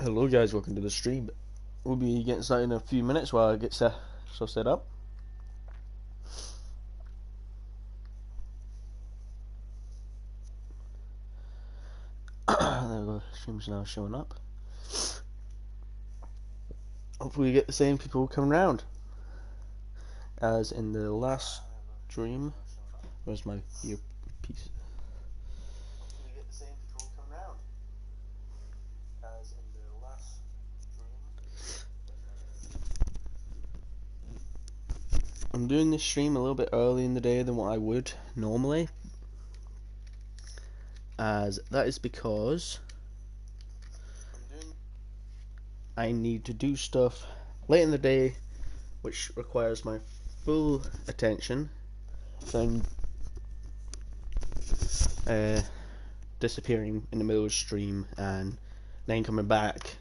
Hello guys, welcome to the stream. We'll be getting started in a few minutes while I get stuff set up. There we go, the stream's now showing up. Hopefully we get the same people coming round as in the last stream. Where's my earpiece? I'm doing this stream a little bit early in the day than what I would normally, as that is because I need to do stuff late in the day which requires my full attention. So I'm disappearing in the middle of the stream and then coming back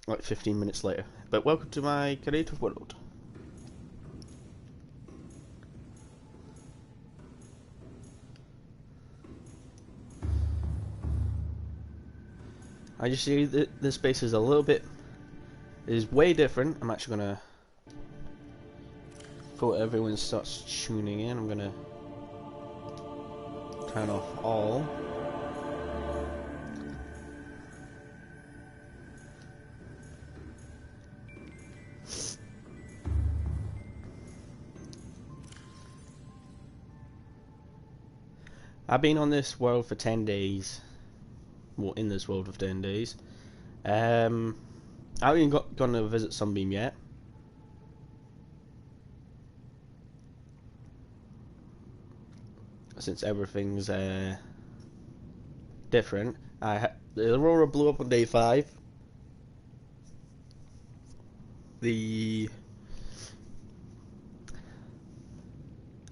like 15 minutes later. But welcome to my creative world. I just see that this space is a little bit, is way different. I'm actually gonna, before everyone starts tuning in, I'm gonna turn off all. I've been on this world for 10 days. Well, in this world of 10 days. I haven't even gone to visit Sunbeam yet. Since everything's different. The Aurora blew up on day 5. I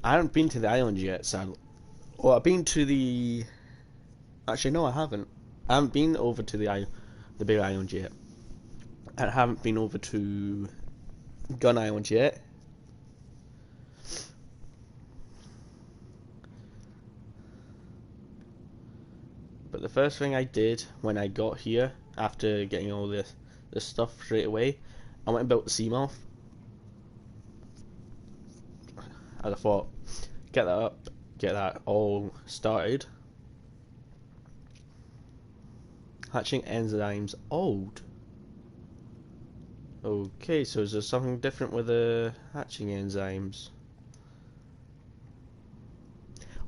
haven't been to the island yet, sadly. Well, I've been to the... Actually, no, I haven't. I haven't been over to the big island yet. I haven't been over to Gun Island yet. But the first thing I did when I got here, after getting all this stuff straight away, I went and built the Seamoth. And I thought, get that up, get that all started. Hatching enzymes old. Okay, so is there something different with the hatching enzymes?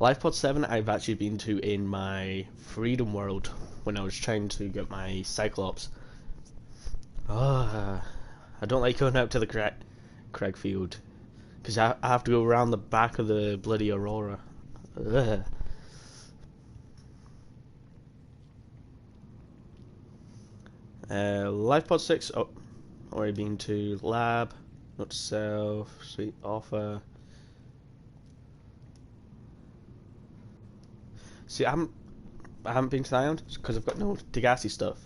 LifePod 7 I've actually been to in my Freedom World when I was trying to get my Cyclops. I don't like going out to the Crag field because I have to go around the back of the bloody Aurora. Ugh. LifePod 6, already been to lab, not to sell, sweet offer. See, I haven't been to the island because I've got no Degassi stuff.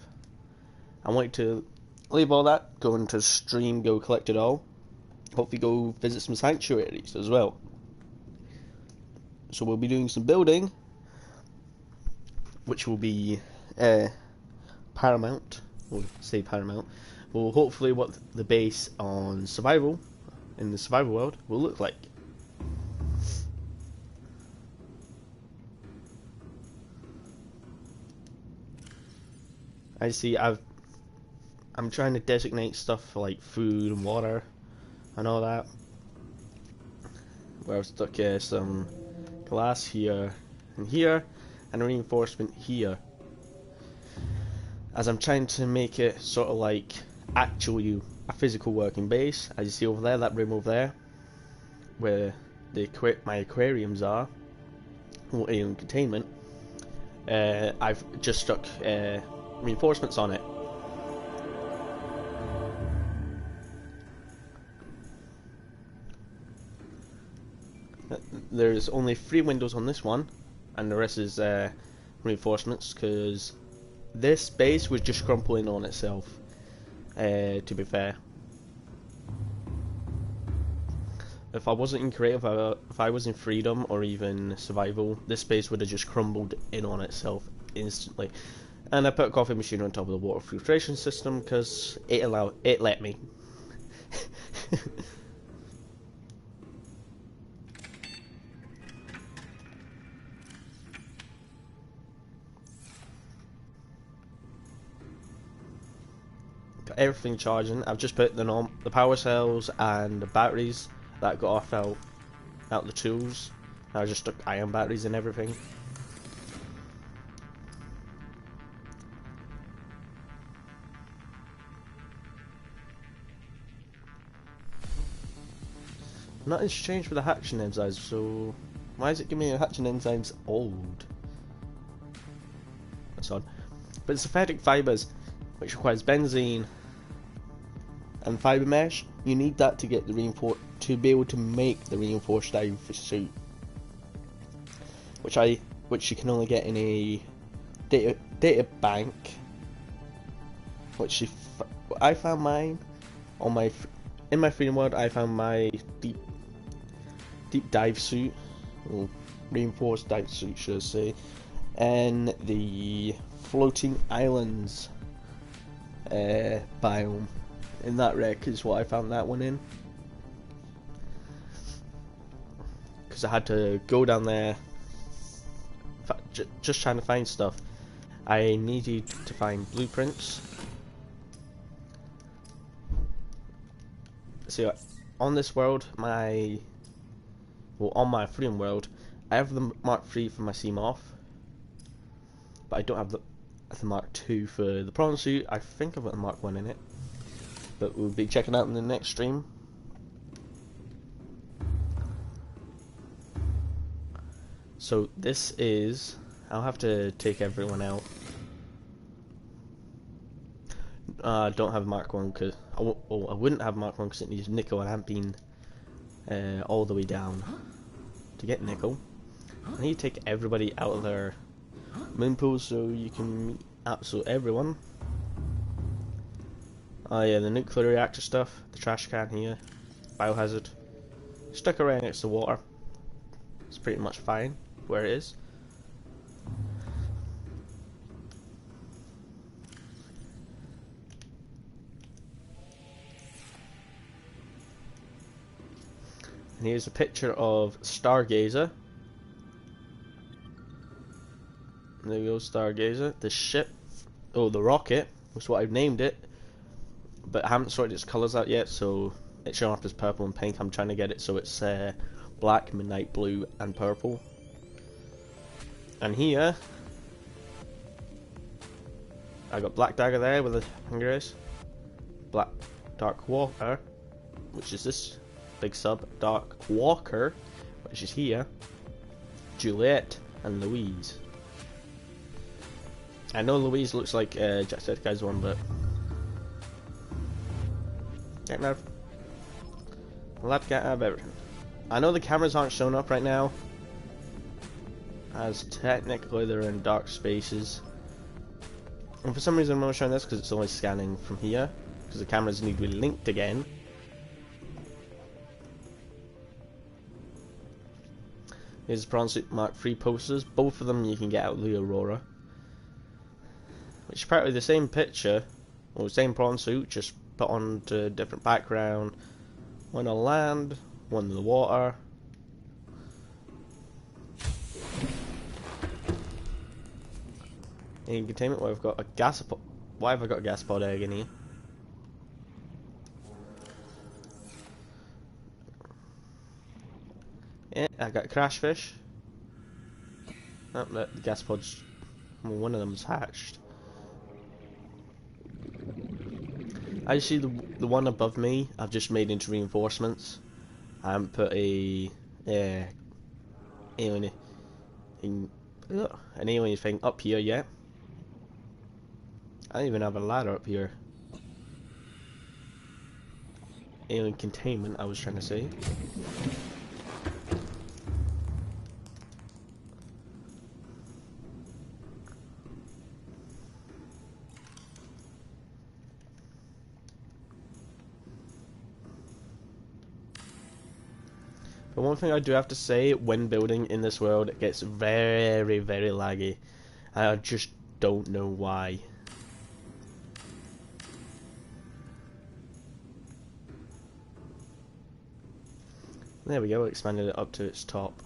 I want to leave all that, go into stream, go collect it all. Hopefully go visit some sanctuaries as well. So we'll be doing some building, which will be paramount. We'll say paramount. Well, hopefully what the base on survival, in the survival world, will look like. I see I'm trying to designate stuff for like food and water and all that. Where I've stuck some glass here and here, and a reinforcement here. As I'm trying to make it sort of like actually a physical working base. As you see over there, that room over there, where my aquariums are, or in containment, I've just stuck reinforcements on it. There's only 3 windows on this one, and the rest is reinforcements, because this base was just crumbling on itself, to be fair. If I wasn't in creative, if I was in freedom or even survival, this base would have just crumbled in on itself instantly. And I put a coffee machine on top of the water filtration system because it let me. Got everything charging. I've just put the power cells and the batteries that got off out the tools. I just stuck iron batteries and everything. Nothing's changed with the hatching enzymes, so why is it giving me hatching enzymes old? That's odd. But synthetic fibers, which requires benzene and fiber mesh, you need that to get the to be able to make the reinforced dive suit, which you can only get in a data bank. Which I found mine on in my freedom world. I found my deep dive suit, or reinforced dive suit, should I say, and the floating islands biome. In that wreck is what I found that one in, because I had to go down there just trying to find stuff. I needed to find blueprints. So on this world, on my freedom world, I have the Mark III for my Seamoth, but I don't have the Mark II for the prawn suit. I think I've got the Mark I in it, but we'll be checking out in the next stream. So this is, I'll have to take everyone out. I don't have Mark 1 because I wouldn't have Mark 1 because it needs nickel, and I haven't been all the way down to get nickel. I need to take everybody out of their moon pool so you can meet absolutely everyone. Oh yeah, the nuclear reactor stuff, the trash can here, biohazard. Stuck around next to water. It's pretty much fine where it is. And here's a picture of Stargazer. There we go, Stargazer. The ship, the rocket, was what I've named it, but I haven't sorted its colours out yet, so it's showing up as purple and pink. I'm trying to get it so it's black, midnight blue, and purple. And here, I got Black Dagger there with the fingers. Black Dark Walker, which is this big sub. Dark Walker, which is here. Juliet and Louise. I know Louise looks like Jacksepticeye's one, but getting out. Let's get out of everything. I know the cameras aren't showing up right now, as technically they're in dark spaces. And for some reason I'm not showing this because it's only scanning from here, because the cameras need to be linked again. Here's Prawn Suit Mark III posters. Both of them you can get out of the Aurora. Which is partly the same picture, or the same prawn suit, just put onto a different background. One on land, one in the water. In containment, where I've got a gasopod. Why have I got a gasopod egg in here? Yeah, I got crash fish. Oh, the gasopods. Well, one of them's hatched. I see the one above me. I've just made into reinforcements. I haven't put an alien thing up here yet. I don't even have a ladder up here. Alien containment, I was trying to say. But one thing I do have to say, when building in this world, it gets very, very laggy. I just don't know why. There we go, expanded it up to its top.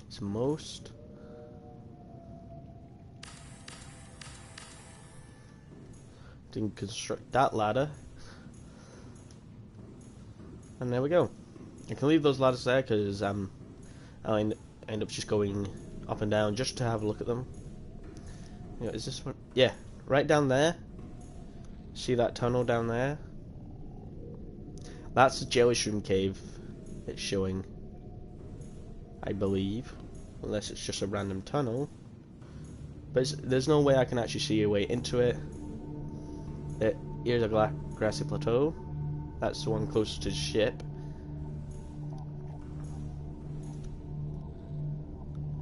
Its most. Didn't construct that ladder. And there we go. I can leave those ladders there because I'll end up just going up and down just to have a look at them. You know, is this one? Yeah, right down there. See that tunnel down there? That's the jelly shroom cave it's showing, I believe, unless it's just a random tunnel. But there's no way I can actually see a way into it. Here's a grassy plateau. That's the one closest to the ship.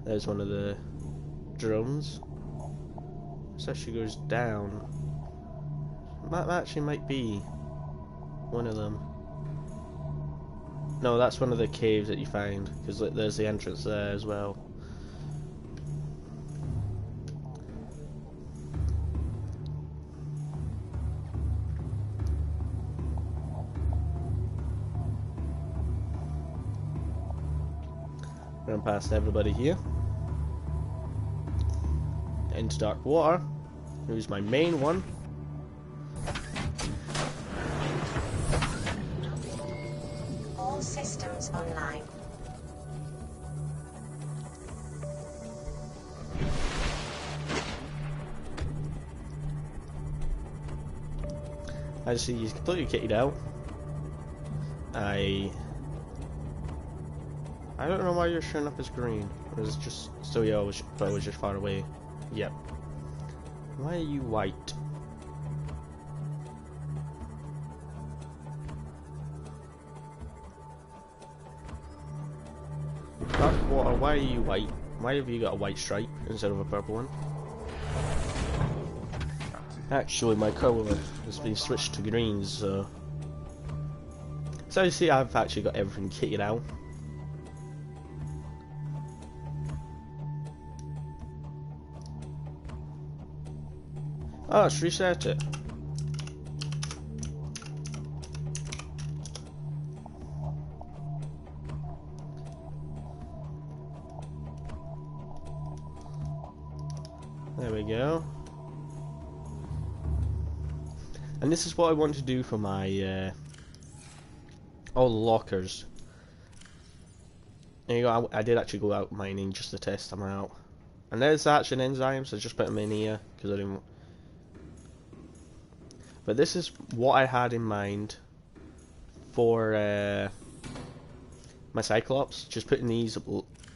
There's one of the drones. This actually goes down. That actually might be one of them. No, that's one of the caves that you find, because there's the entrance there as well. Run past everybody here. Into dark water. Here's my main one. All systems online. I see he's completely kitted out. I don't know why you're showing up as green. Or is it just so yeah, I was just far away. Yep. Why are you white? Dark water, why are you white? Why have you got a white stripe instead of a purple one? Actually, my colour has been switched to green, so you see I've actually got everything kitted out. Oh, let's reset it. There we go. And this is what I want to do for my all the lockers. There you go. I did actually go out mining just to test them out. And there's actually an enzyme, so I just put them in here because I didn't. But this is what I had in mind for my Cyclops. Just putting these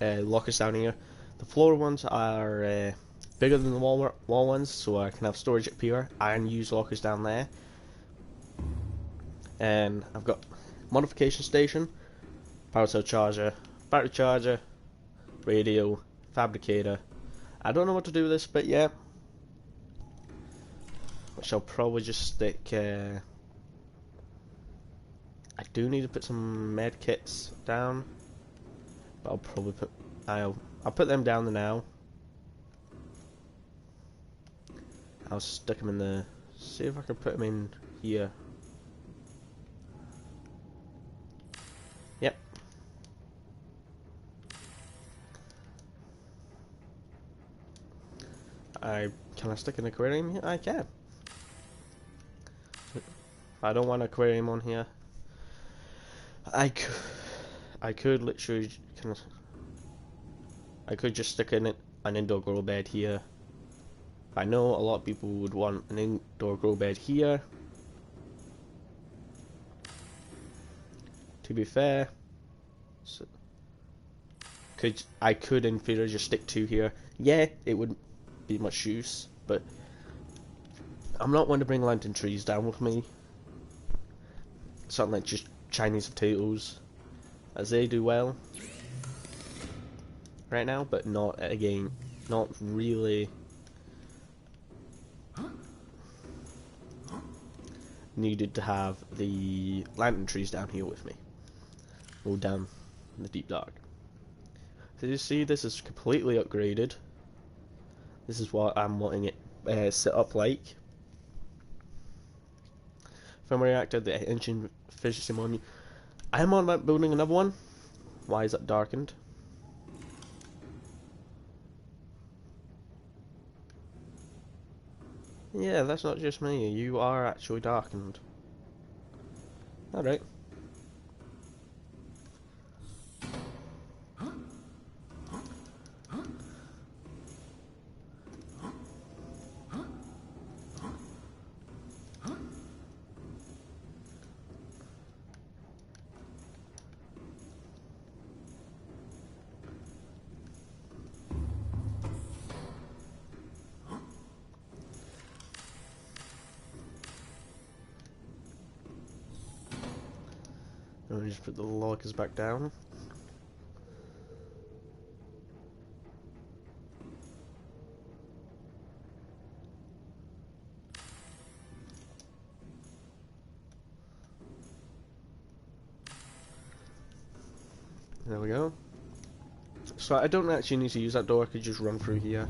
lockers down here. The floor ones are bigger than the wall ones, so I can have storage up here and use lockers down there. And I've got modification station, power cell charger, battery charger, radio, fabricator. I don't know what to do with this, but yeah. Which I'll probably just stick. I do need to put some med kits down, but I'll probably put. I'll put them down there now. I'll stick them in the. See if I can put them in here. Yep. Can I stick an aquarium here? I can. I don't want an aquarium on here. I could literally I could just stick in an indoor grow bed here. I know a lot of people would want an indoor grow bed here. To be fair, so I could in theory just stick two here. Yeah, it wouldn't be much use, but I'm not one to bring lantern trees down with me. Something like just Chinese potatoes, as they do well right now, but not really needed to have the lantern trees down here with me, or down in the deep dark. So you see, this is completely upgraded. This is what I'm wanting it set up like. Thermoreactor, the engine efficiency module. I'm on about building another one. Why is that darkened? Yeah, that's not just me. You are actually darkened. Alright. Let me just put the lockers back down. There we go. So I don't actually need to use that door, I could just run through here.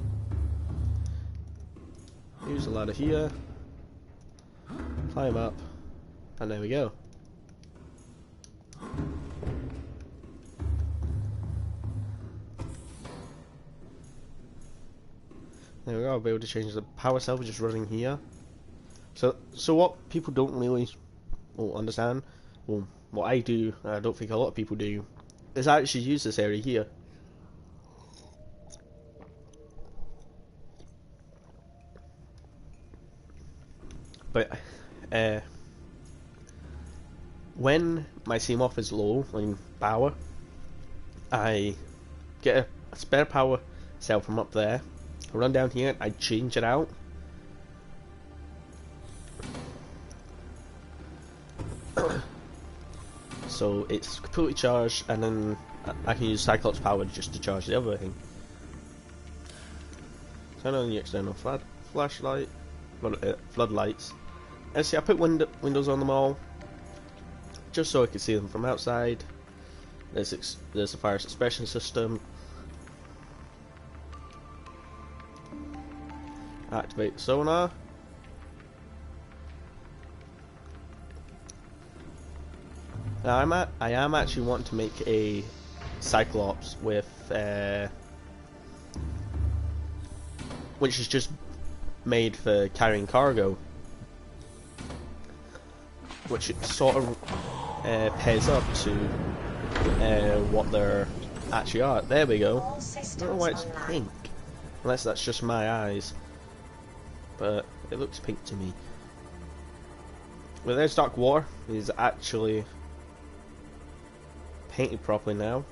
Use the ladder here. Climb up. And there we go. There we go, I'll be able to change the power cell just running here. So what people don't really understand, well, what I do, and I don't think a lot of people do, is I actually use this area here. But, when my CMOF is low in power, I get a spare power cell from up there, I run down here, I change it out. So it's completely charged, and then I can use Cyclops power just to charge the other thing. Turn on the external flashlight, floodlights. And see, I put windows on them all, just so I can see them from outside. There's a fire suppression system. Activate sonar. Now I am actually wanting to make a Cyclops with which is just made for carrying cargo, which sort of pairs up to what they're actually are. There we go. I don't know why it's pink, unless that's just my eyes, but it looks pink to me. Well, there's Dark Water. Is actually painted properly now.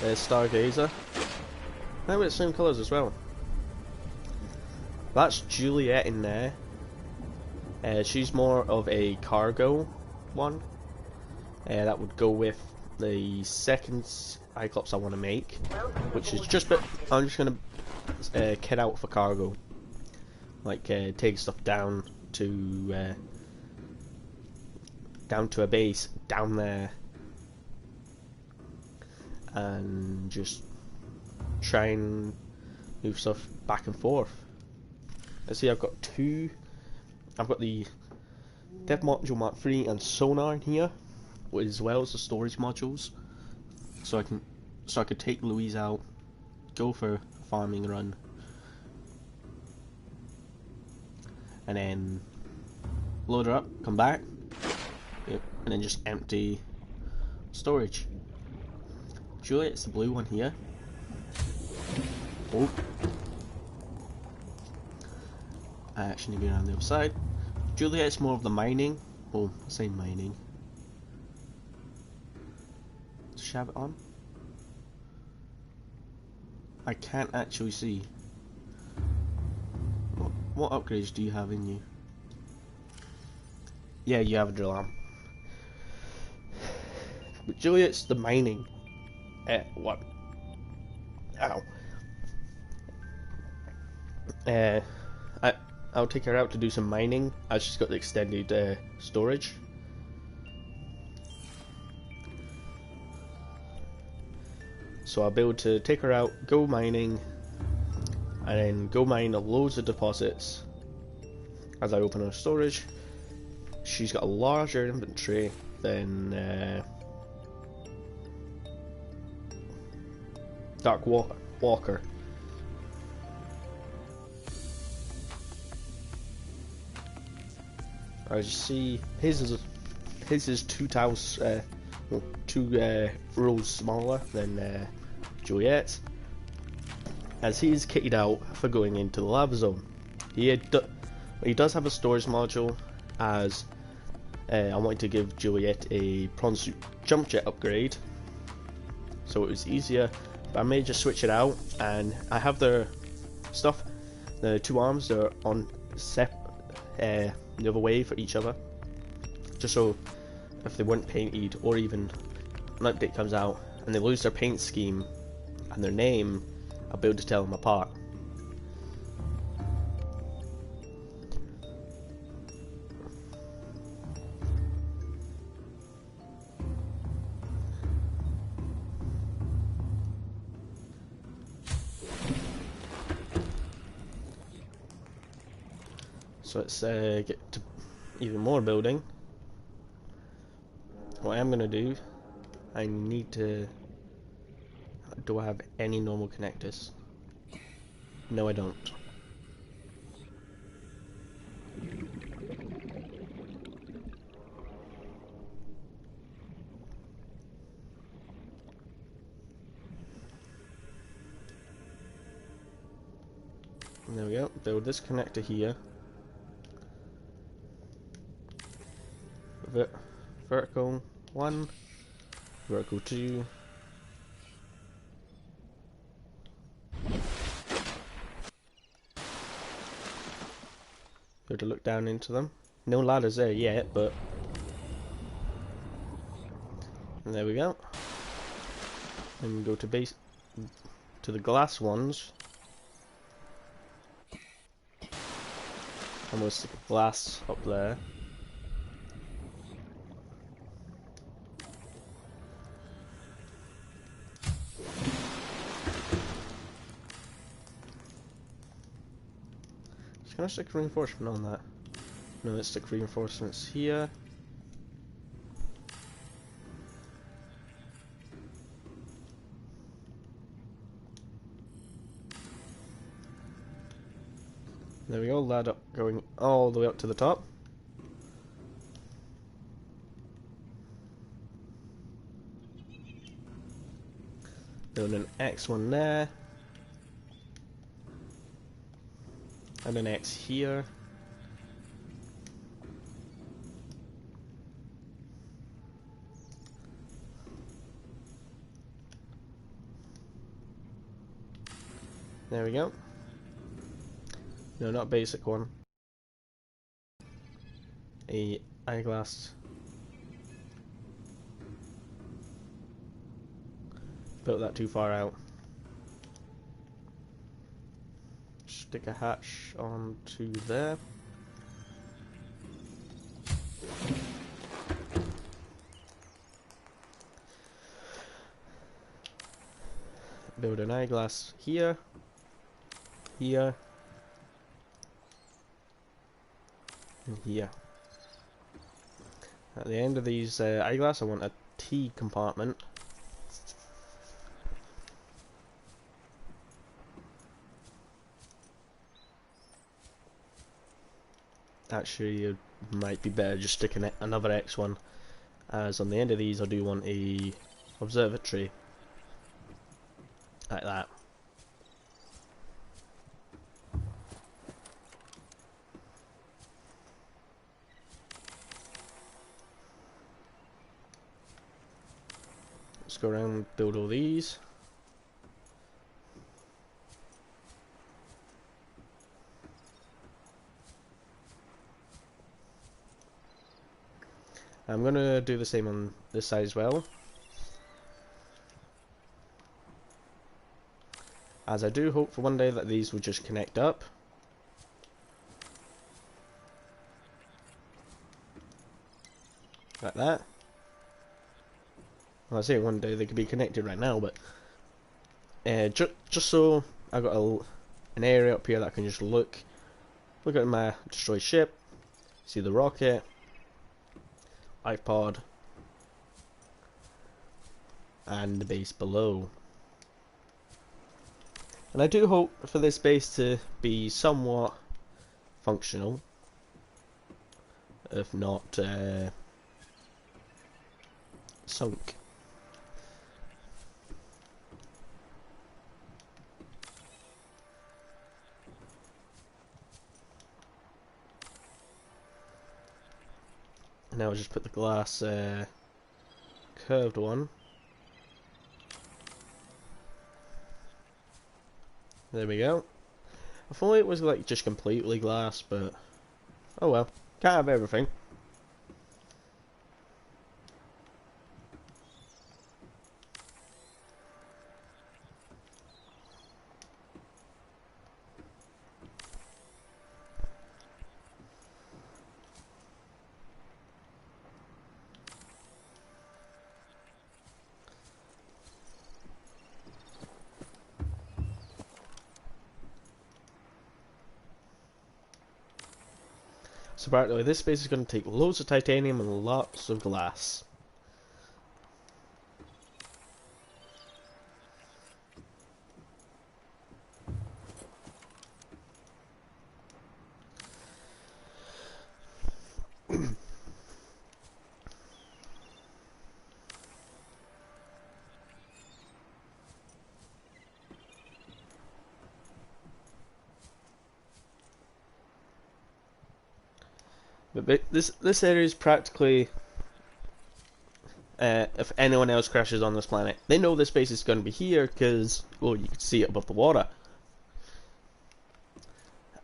There's Stargazer. Now it's the same colours as well. That's Juliet in there. She's more of a cargo one. That would go with the second Cyclops I want to make, which is just. I'm just gonna kit out for cargo, like take stuff down to a base down there, and just try and move stuff back and forth. Let's see, I've got two. I've got the Dev Module Mark 3 and Sonar in here, as well as the storage modules. So I could take Louise out, go for a farming run, and then load her up, come back, yep, and then just empty storage. Juliet's the blue one here. Oh. I actually need to be around the other side. Juliet's more of the mining. Oh, I say mining. Does she have it on? I can't actually see. What upgrades do you have in you? Yeah, you have a drill arm. But Juliet's the mining. What? Ow. I'll take her out to do some mining, as she's got the extended storage. So I'll be able to take her out, go mining, and then go mine loads of deposits. As I open her storage, she's got a larger inventory than Dark Walker. As you see, his is 2 tiles, two rows smaller than Juliet's, as he is kitted out for going into the lava zone. He does have a storage module, as I wanted to give Juliet a prawn suit jump jet upgrade, so it was easier. But I may just switch it out, and I have their stuff. The 2 arms, they're on the other way for each other, just so if they weren't painted, or even an update comes out and they lose their paint scheme and their name, I'll be able to tell them apart. So let's get to even more building. What I'm gonna do, I need to... Do I have any normal connectors? No, I don't. There we go. Build this connector here. Vertical 1, vertical 2. Go to look down into them. No ladders there yet, but and there we go. And go to the glass ones. I'm gonna stick a glass up there. Can I stick reinforcement on that? No, let's stick reinforcements here. There we go, ladder going all the way up to the top. Build an X one there. And an X here. There we go. No, not basic one. A eyeglass. Built that too far out. Stick a hatch onto there. Build an eyeglass here, here, and here. At the end of these eyeglass, I want a T compartment. Actually, it might be better just sticking another X one, as on the end of these I do want a observatory, like that. Let's go around and build all these. I'm going to do the same on this side as well, as I do hope for one day that these will just connect up. Like that. Well, I say one day they could be connected right now, but just so I got an area up here that I can just look at my destroyed ship, see the rocket, life pod, and the base below. And I do hope for this base to be somewhat functional, if not sunk. Now I'll just put the glass curved one. There we go. I thought it was like just completely glass, but oh well, can't have everything. So apparently this space is going to take loads of titanium and lots of glass. But this area is practically, if anyone else crashes on this planet, they know this base is going to be here because, well, you can see it above the water.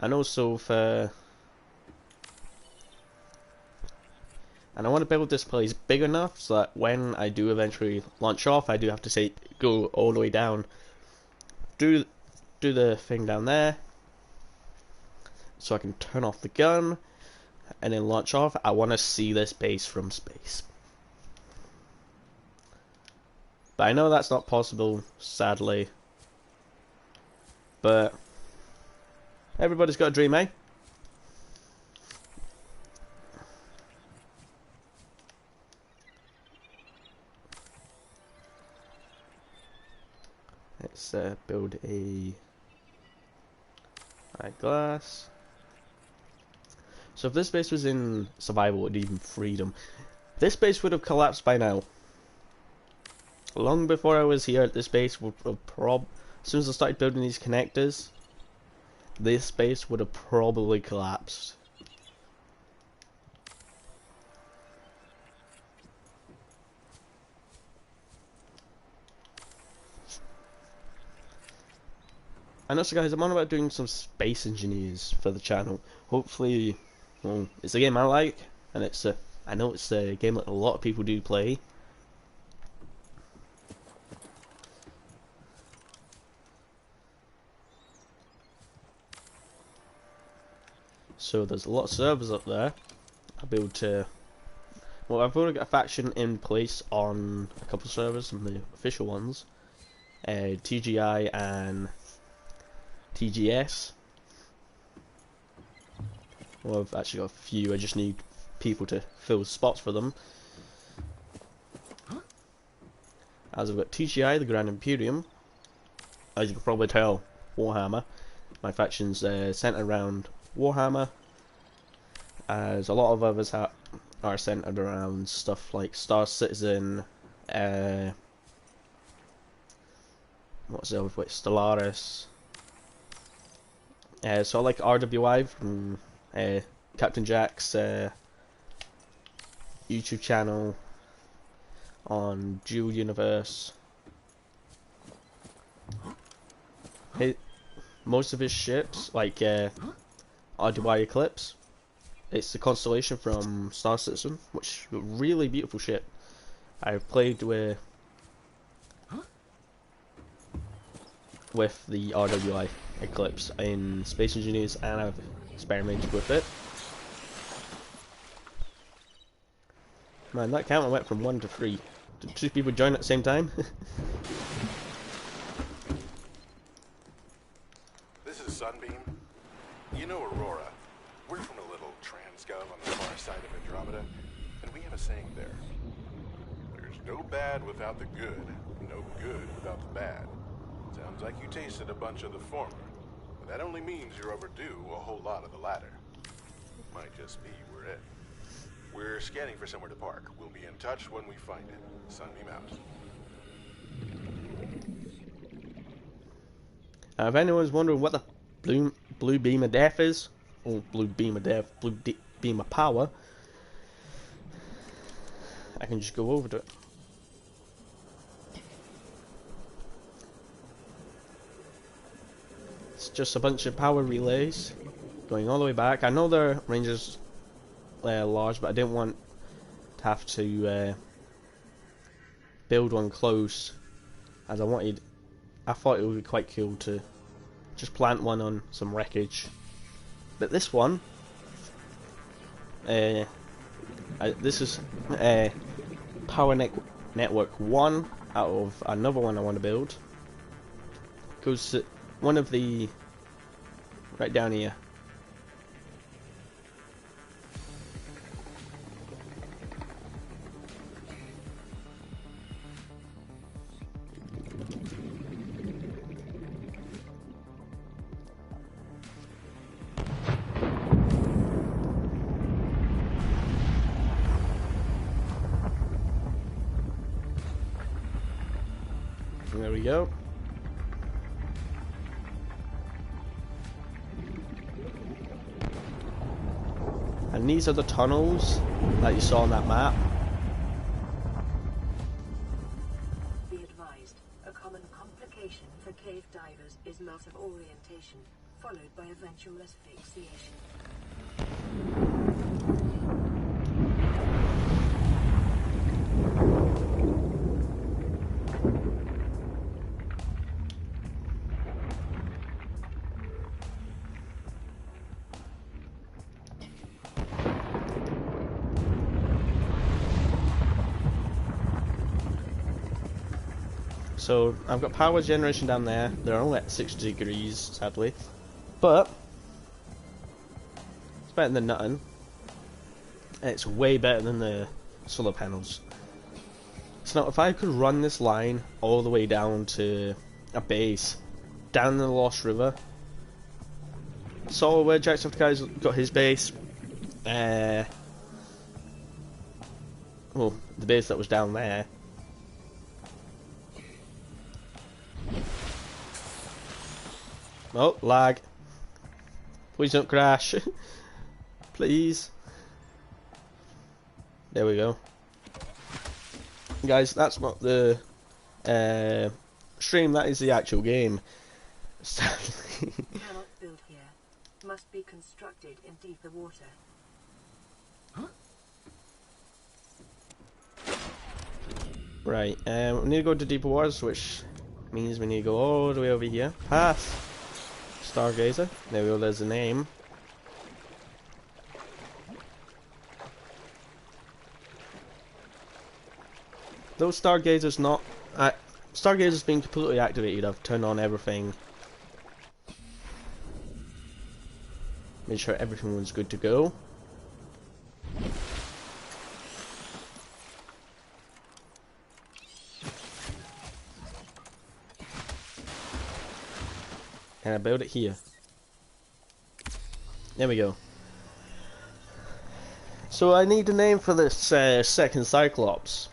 And also and I want to build this place big enough so that when I do eventually launch off, I do have to say go all the way down, do the thing down there, so I can turn off the gun. And then launch off. I want to see this base from space. But I know that's not possible, sadly. But everybody's got a dream, eh? Let's build a glass. So if this base was in survival or even freedom, this base would have collapsed by now. Long before I was here at this base, as soon as I started building these connectors, this base would have probably collapsed. And also guys, I'm on about doing some space engineers for the channel. Hopefully, well, it's a game I like, and I know it's a game that a lot of people do play. So there's a lot of servers up there. I've already got a faction in place on a couple of servers, some of the official ones, TGI and TGS. Well, I've actually got a few, I just need people to fill spots for them. As I've got TGI, the Grand Imperium. As you can probably tell, Warhammer. My faction's centered around Warhammer, as a lot of others are centered around stuff like Star Citizen, what's the other way? Stellaris. So I like RWI from Captain Jack's YouTube channel on Dual Universe. Most of his ships, like RWI Eclipse, it's the Constellation from Star Citizen, which is a really beautiful ship. I've played with the RWI Eclipse in Space Engineers, and I've experimented with it. Man, that counter went from 1 to 3. Did 2 people join at the same time? This is scum on the far side of Andromeda, and we have a saying there. There's no bad without the good, no good without the bad. Sounds like you tasted a bunch of the former, but that only means you're overdue a whole lot of the latter. Might just be we're it. We're scanning for somewhere to park. We'll be in touch when we find it. Sunbeam out. If anyone's wondering what the blue beam of death is, or blue beam of death, beam of power, I can just go over to it. It's just a bunch of power relays going all the way back. I know their range is large, but I didn't want to have to build one close, as I thought it would be quite cool to just plant one on some wreckage. But this one, this is Power Network 1 out of another one I want to build. Goes to one of the right down here. There we go. And these are the tunnels that you saw on that map. Be advised, a common complication for cave divers is loss of orientation, followed by eventual asphyxiation. So I've got power generation down there. They're only at 60 degrees, sadly, but it's better than nothing. And it's way better than the solar panels. So now, if I could run this line all the way down to a base down the Lost River, saw where Jacksepticeye's got his base. Well, the base that was down there. Oh, lag. Please don't crash. Please. There we go. Guys, that's not the stream, that is the actual game. Sadly. Cannot build here. Must be constructed in deeper water. Right, we need to go to deeper waters, which means we need to go all the way over here. Past Stargazer. There we go, there's the name. Those Stargazers not... Stargazer's been completely activated. I've turned on everything. Made sure everything was good to go. Can I build it here? There we go. So I need a name for this second Cyclops,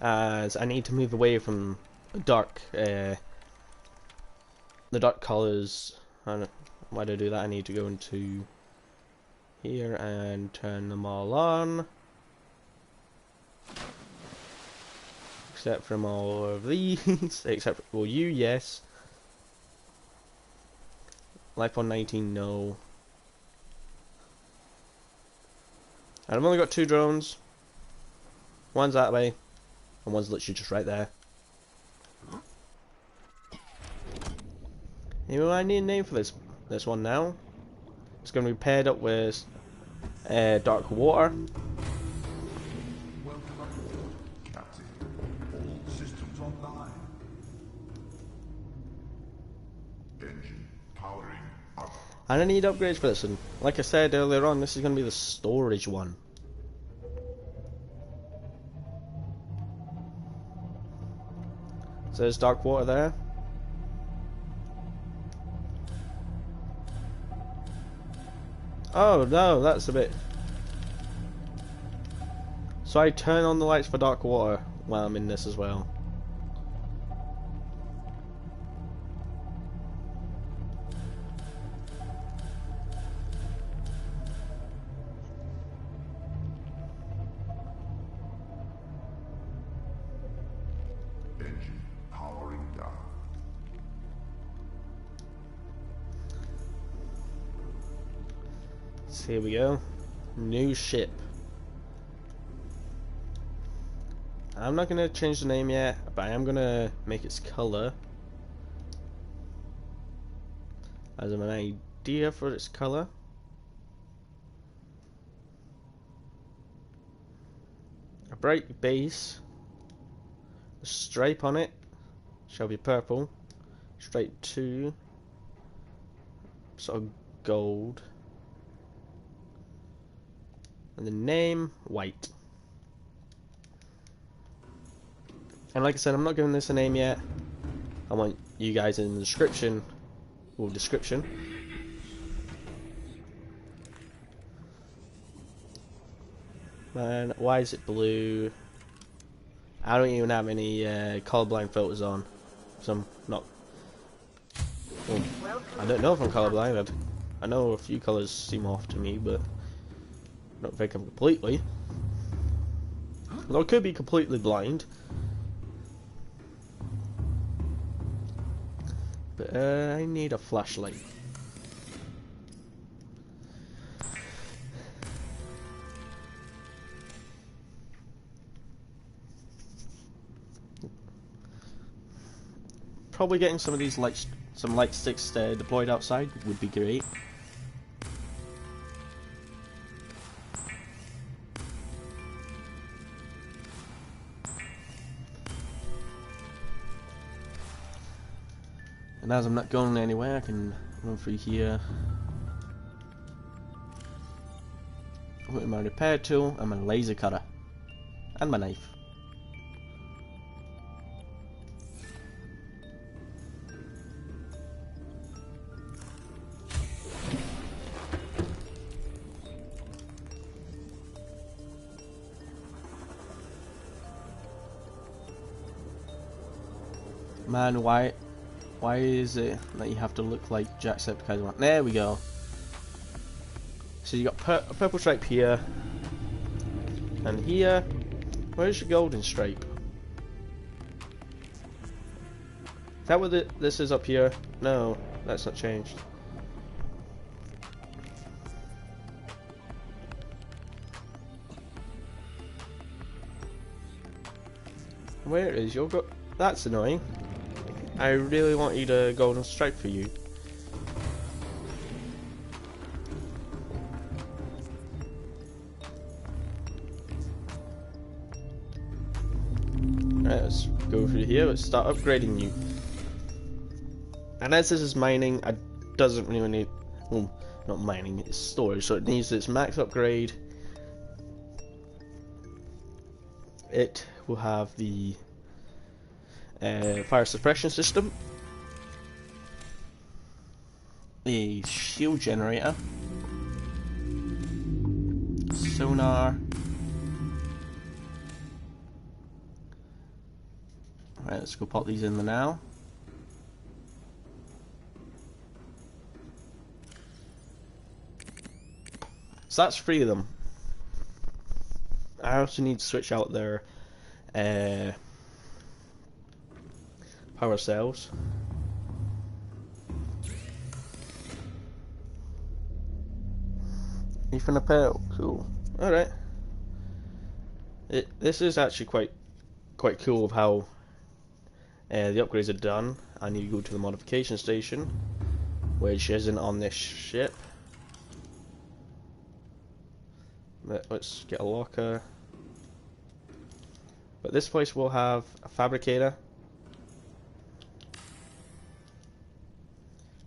as I need to move away from dark, the dark colors. Why do I do that? I need to go into here and turn them all on. Except from all of these, except for, well, you, yes. Life on 19, no. And I've only got 2 drones. One's that way, and one's literally just right there. Anyway, I need a name for this one now. It's going to be paired up with dark water. And I need upgrades for this, and like I said earlier on, this is going to be the storage one. So there's dark water there. Oh no, that's a bit... So I turn on the lights for dark water while I'm in this as well. Engine powering down. So here we go. New ship. I'm not going to change the name yet, but I am going to make its color as an idea for its color. A bright base, a stripe on it shall be purple, stripe 2, sort of gold, and the name white. And like I said, I'm not giving this a name yet. I want you guys in the description. Man, why is it blue? I don't even have any colorblind filters on, so I'm not. Well, I don't know if I'm colorblind. I know a few colors seem off to me, but I don't think I'm completely. Well, I could be completely blind. But I need a flashlight. Probably getting some of these lights, some light sticks deployed outside would be great. And as I'm not going anywhere, I can run through here with my repair tool and my laser cutter and my knife. Man, why is it that you have to look like Jacksepticeye? There we go. So you got a purple stripe here, and here. Where's your golden stripe? Is that what this is up here? No, that's not changed. Where is your That's annoying. I really want you to golden stripe for you. Right, let's go through here. Let's start upgrading you. And as this is mining, it doesn't really need. Well, not mining, it's storage, so it needs its max upgrade. It will have the fire suppression system, a shield generator, sonar. Alright, let's go pop these in there now. So that's 3 of them. I also need to switch out their power cells. Even a pearl, cool. Alright. This is actually quite cool of how the upgrades are done. I need to go to the modification station, which isn't on this ship. Let's get a locker. But this place will have a fabricator,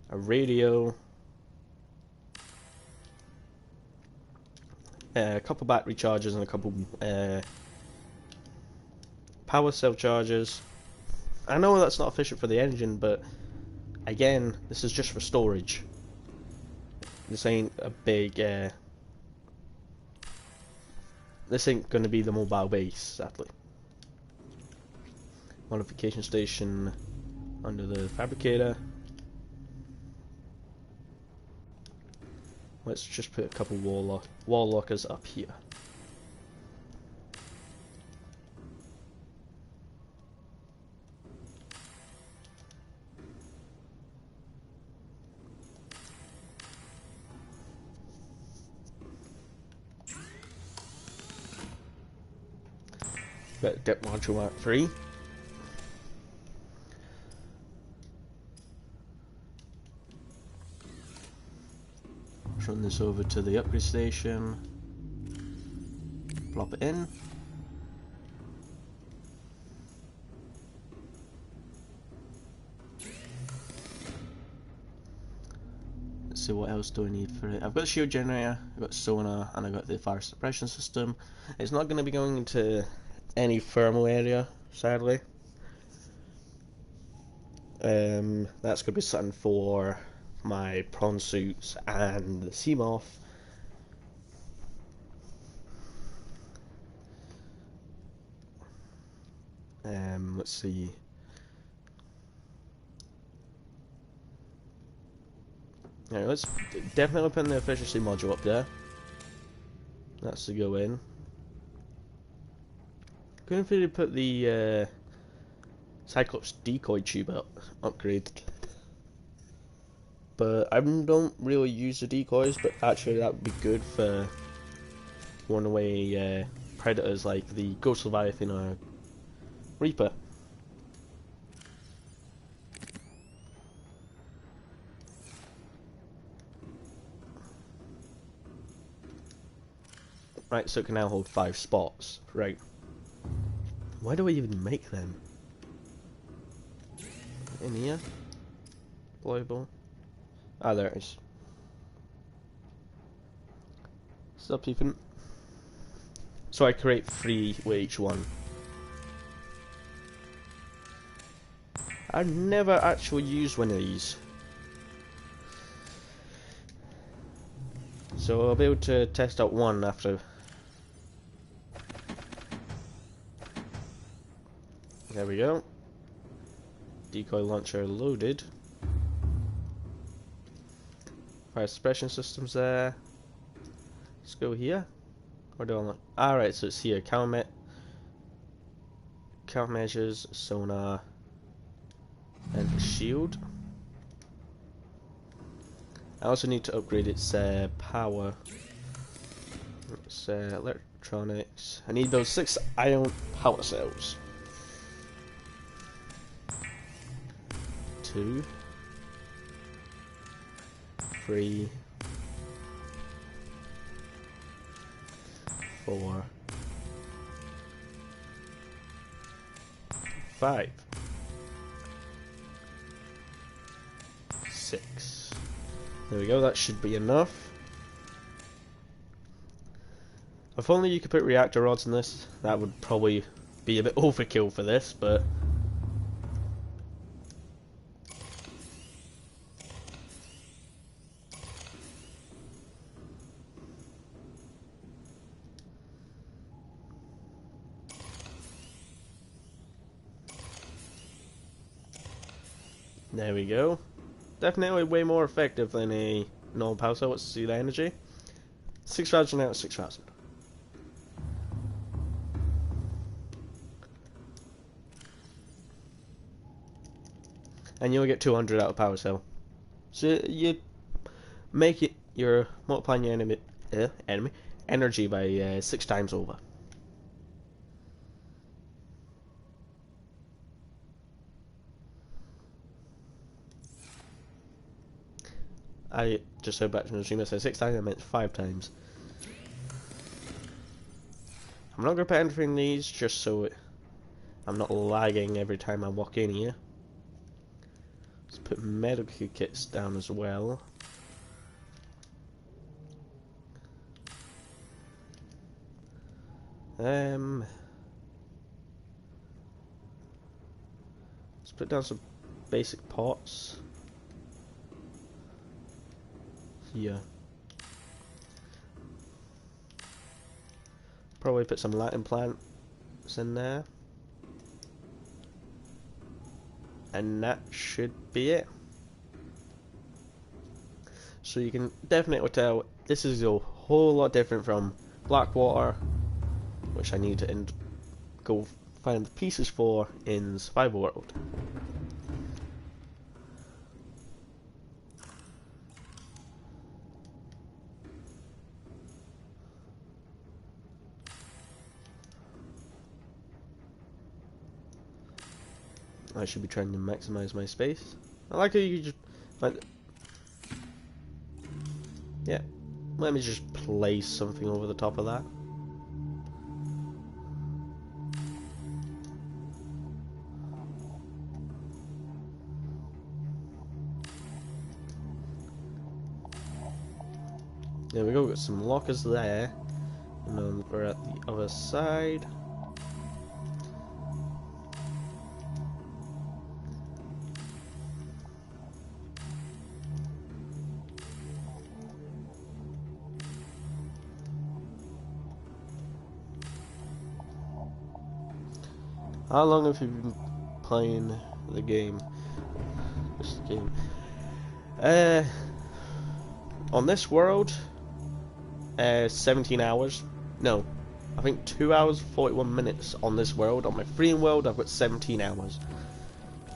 a radio, a couple battery chargers and a couple power cell chargers. I know that's not efficient for the engine, but again, this is just for storage. This ain't a big this ain't going to be the mobile base, sadly. Modification station under the fabricator. Let's just put a couple wall lockers up here. Got Depth Module Mark 3. Run this over to the upgrade station. Plop it in. Let's see, what else do I need for it? I've got the shield generator, I've got sonar, and I've got the fire suppression system. It's not going to be going into any thermal area, sadly. That's going to be something for my prawn suits and the sea moth. Let's see. Alright, let's definitely put the efficiency module up there. That's to go in. Couldn't really put the Cyclops decoy tube upgrade. But I don't really use the decoys, but actually that would be good for one away predators like the Ghost Leviathan or Reaper. Right, so it can now hold 5 spots. Right. Why do I even make them? In here? Global. Ah, there it is. Stop even. So I create 3 with each one. I've never actually used one of these. So I'll be able to test out one after. There we go. Decoy launcher loaded. Fire suppression systems there. Let's go here. Or do I want? Alright, so it's here. Countermeasures, sonar, and the shield. I also need to upgrade its power. It's electronics. I need those 6 ion power cells. 2, 3, 4, 5, 6. There we go, that should be enough. If only you could put reactor rods in this, that would probably be a bit overkill for this, but there we go. Definitely way more effective than a normal power cell. Let's see the energy. 6,000 out of 6,000. And you'll get 200 out of power cell. So you make it, you're multiplying your energy by 6 times over. I just said back from the stream, I said 6 times, I meant 5 times. I'm not going to put anything in these just so I'm not lagging every time I walk in here. Let's put medical kits down as well. Let's put down some basic pots here. Probably put some Latin plants in there. And that should be it. So you can definitely tell this is a whole lot different from Blackwater, which I need to go find the pieces for in Survival World. I should be trying to maximize my space. I like how you just find. Yeah, let me just place something over the top of that. There we go, got some lockers there. And then we're at the other side. How long have you been playing the game? This game. On this world, 17 hours. No, I think 2 hours 41 minutes on this world. On my free world, I've got 17 hours.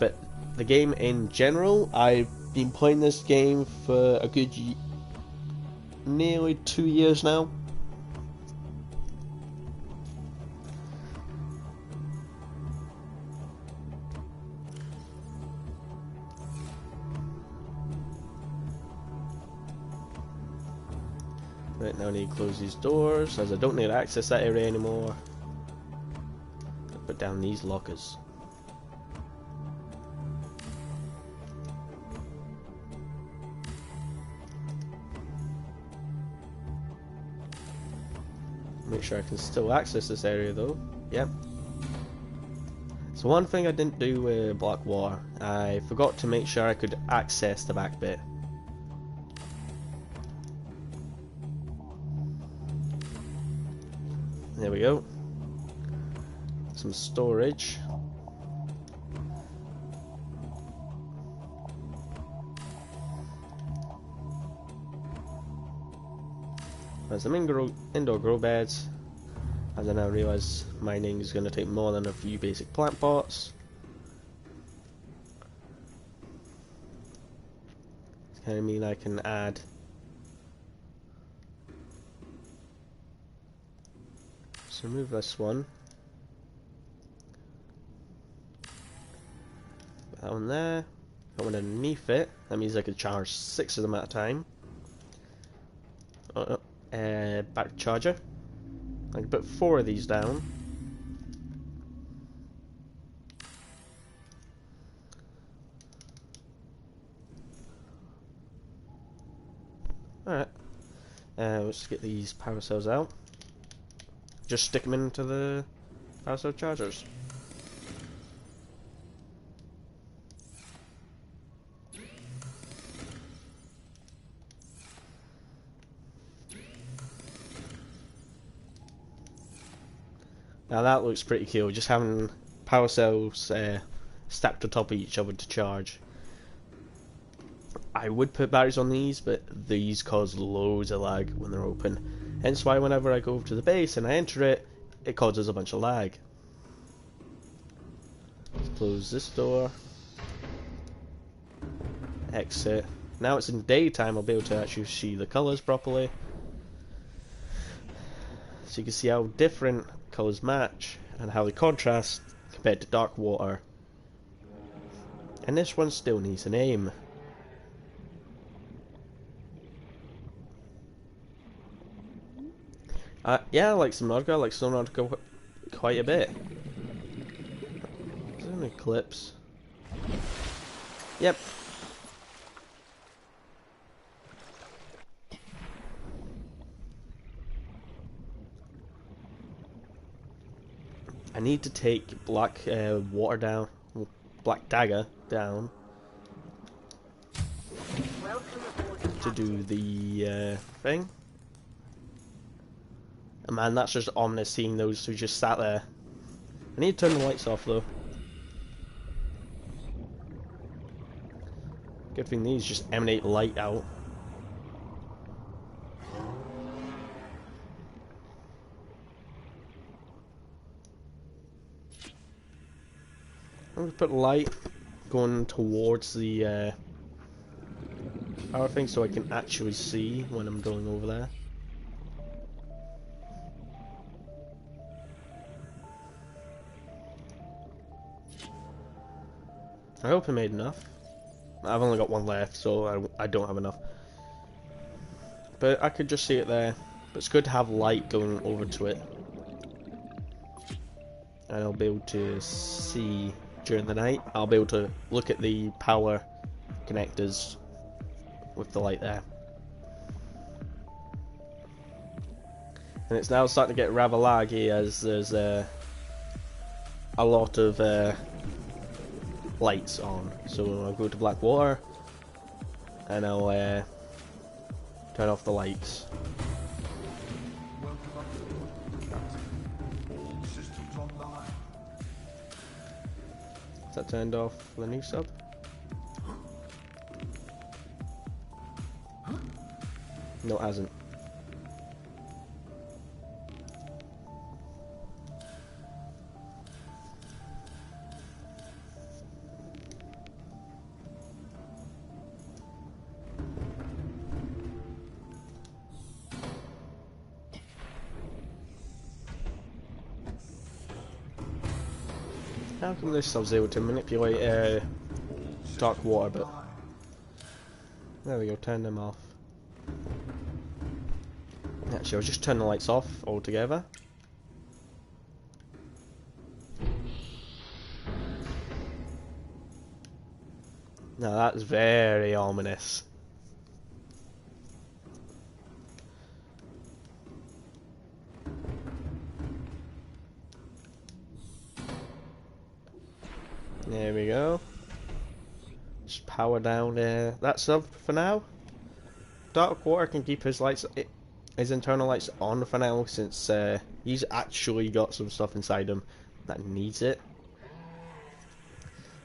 But the game in general, I've been playing this game for a good nearly 2 years now. Right now I need to close these doors, as I don't need to access that area anymore. I'll put down these lockers. Make sure I can still access this area though. Yep. So one thing I didn't do with Blackwater, I forgot to make sure I could access the back bit. There we go. Some storage. There's some indoor grow beds. As I now realise mining is going to take more than a few basic plant pots. It's kind of mean I can add remove this one. Put that one there. That one underneath it. That means I could charge 6 of them at a time. Back charger. I can put 4 of these down. Alright. Let's get these power cells out. Just stick them into the power cell chargers. Now that looks pretty cool, just having power cells stacked on top of each other to charge. I would put batteries on these, but these cause loads of lag when they're open. Hence why whenever I go over to the base and I enter it, it causes a bunch of lag. Let's close this door. Exit. Now it's in daytime, I'll be able to actually see the colours properly. So you can see how different colours match and how they contrast compared to dark water. And this one still needs a name. Yeah, I like Subnautica. I like Subnautica quite a bit. Is there any clips? Yep. I need to take black water down, black dagger down Welcome aboard, to do Captain. the thing. And man, that's just ominous seeing those who just sat there. I need to turn the lights off though. Good thing these just emanate light out. I'm gonna put light going towards the power thing so I can actually see when I'm going over there. I hope I made enough. I've only got one left, so I don't have enough. But I could just see it there. But it's good to have light going over to it. And I'll be able to see during the night. I'll be able to look at the power connectors with the light there. And it's now starting to get rather laggy as there's a lot of lights on. So I'll go to black water and I'll turn off the lights. All systems online. Is that turned off for the new sub? No, it hasn't. How come this sub's able to manipulate dark water, but there we go, turn them off. Actually, I'll just turn the lights off altogether. Now that's very ominous. There we go. Just power down that sub for now. Dark water can keep his lights, his internal lights on for now, since he's actually got some stuff inside him that needs it,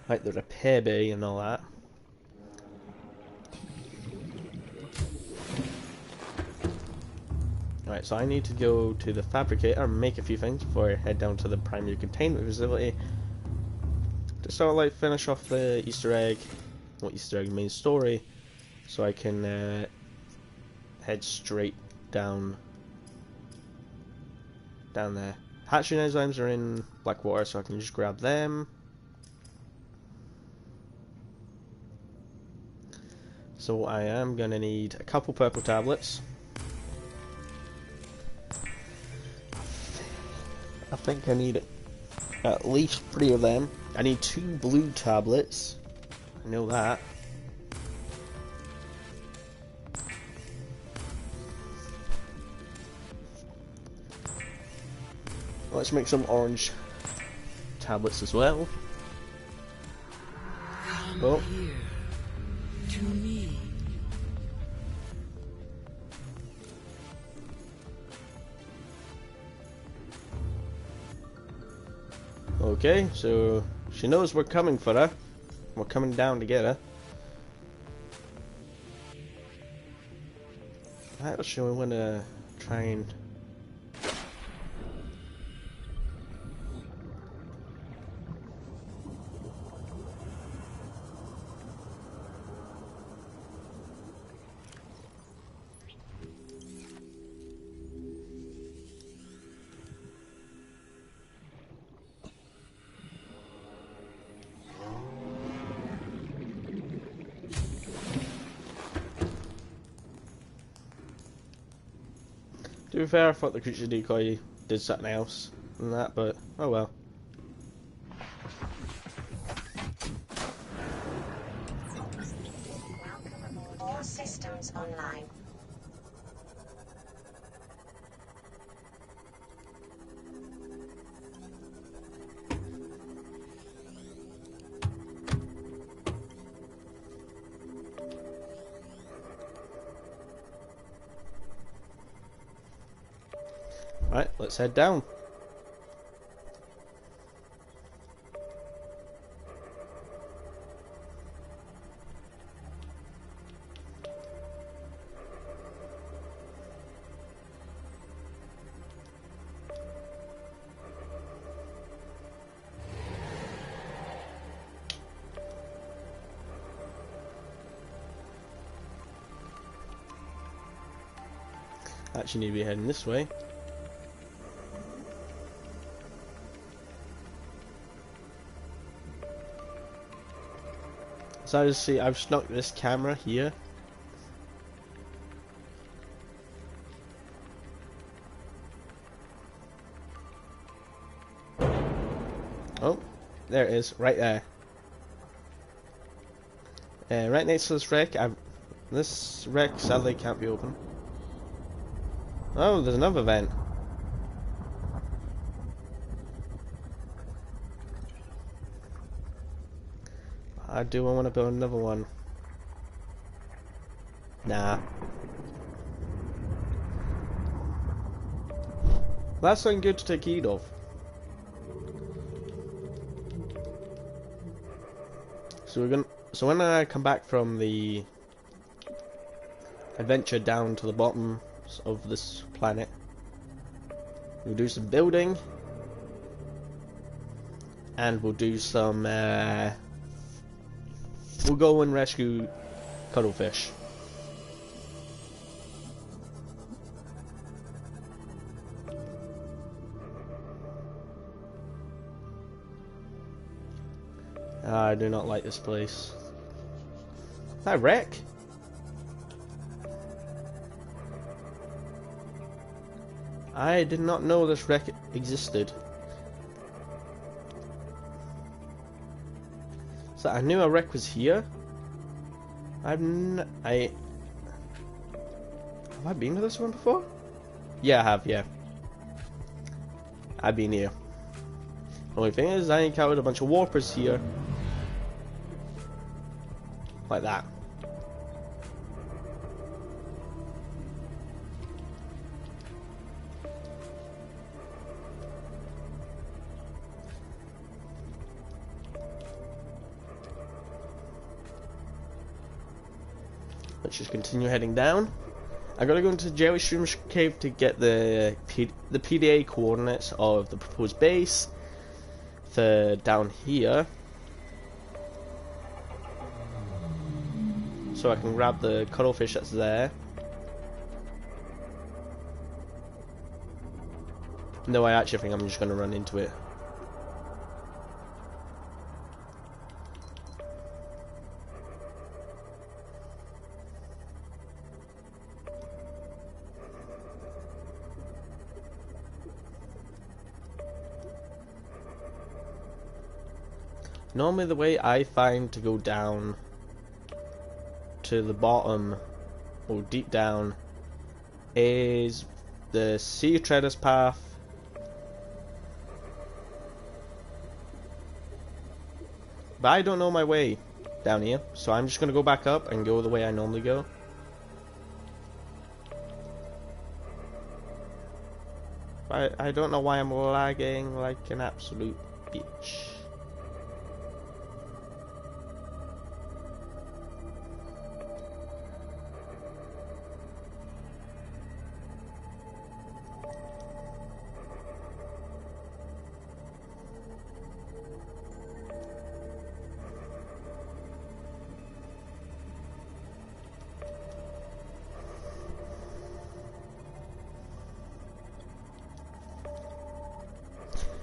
like the repair bay and all that. Alright, so I need to go to the fabricator and make a few things before I head down to the primary containment facility to sort of like finish off the Easter egg, what Easter egg main story, so I can head straight down there. Hatching enzymes are in Blackwater, so I can just grab them. So I am gonna need a couple purple tablets. I think I need at least 3 of them. I need 2 blue tablets. I know that. Let's make some orange tablets as well. Oh. Here to me. Okay, so she knows we're coming for her. We're coming down to get her. I actually want to try and... To be fair, I thought the creature decoy did something else than that, but oh well. Welcome aboard. All systems online. Right, let's head down. Actually need to be heading this way. So as you see, I've snuck this camera here. Oh, there it is, right there. Right next to this wreck. This wreck sadly can't be open. Oh, there's another vent. I want to build another one. Nah. That's something good to take heed of. So when I come back from the adventure down to the bottom of this planet, we'll do some building, and we'll do some we'll go and rescue Cuddlefish. I do not like this place. That wreck? I did not know this wreck existed. So I knew a wreck was here. Have I been to this one before? Yeah, I have, yeah. I've been here. Only thing is, I encountered a bunch of warpers here. Like that. Let's just continue heading down. I gotta go into Jellyshroom Cave to get the PDA coordinates of the proposed base. Down here. So I can grab the cuttlefish that's there. No, I actually think I'm just gonna run into it. Normally the way I find to go down to the bottom or deep down is the Sea Treader's path, but I don't know my way down here, so I'm just gonna go back up and go the way I normally go. I don't know why I'm lagging like an absolute bitch.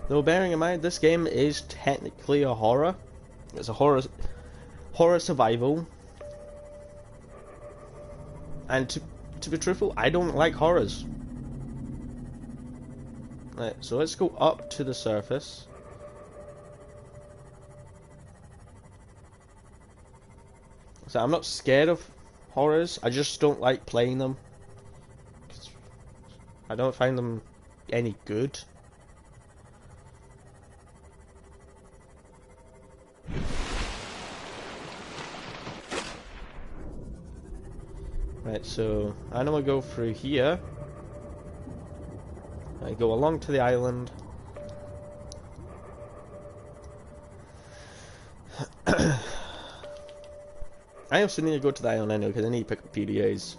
Though bearing in mind this game is technically a horror. It's a horror survival. And to be truthful, I don't like horrors. Right, so let's go up to the surface. So I'm not scared of horrors, I just don't like playing them. I don't find them any good. Right, so I'm gonna go through here. I go along to the island. I also need to go to the island anyway because I need to pick up PDAs.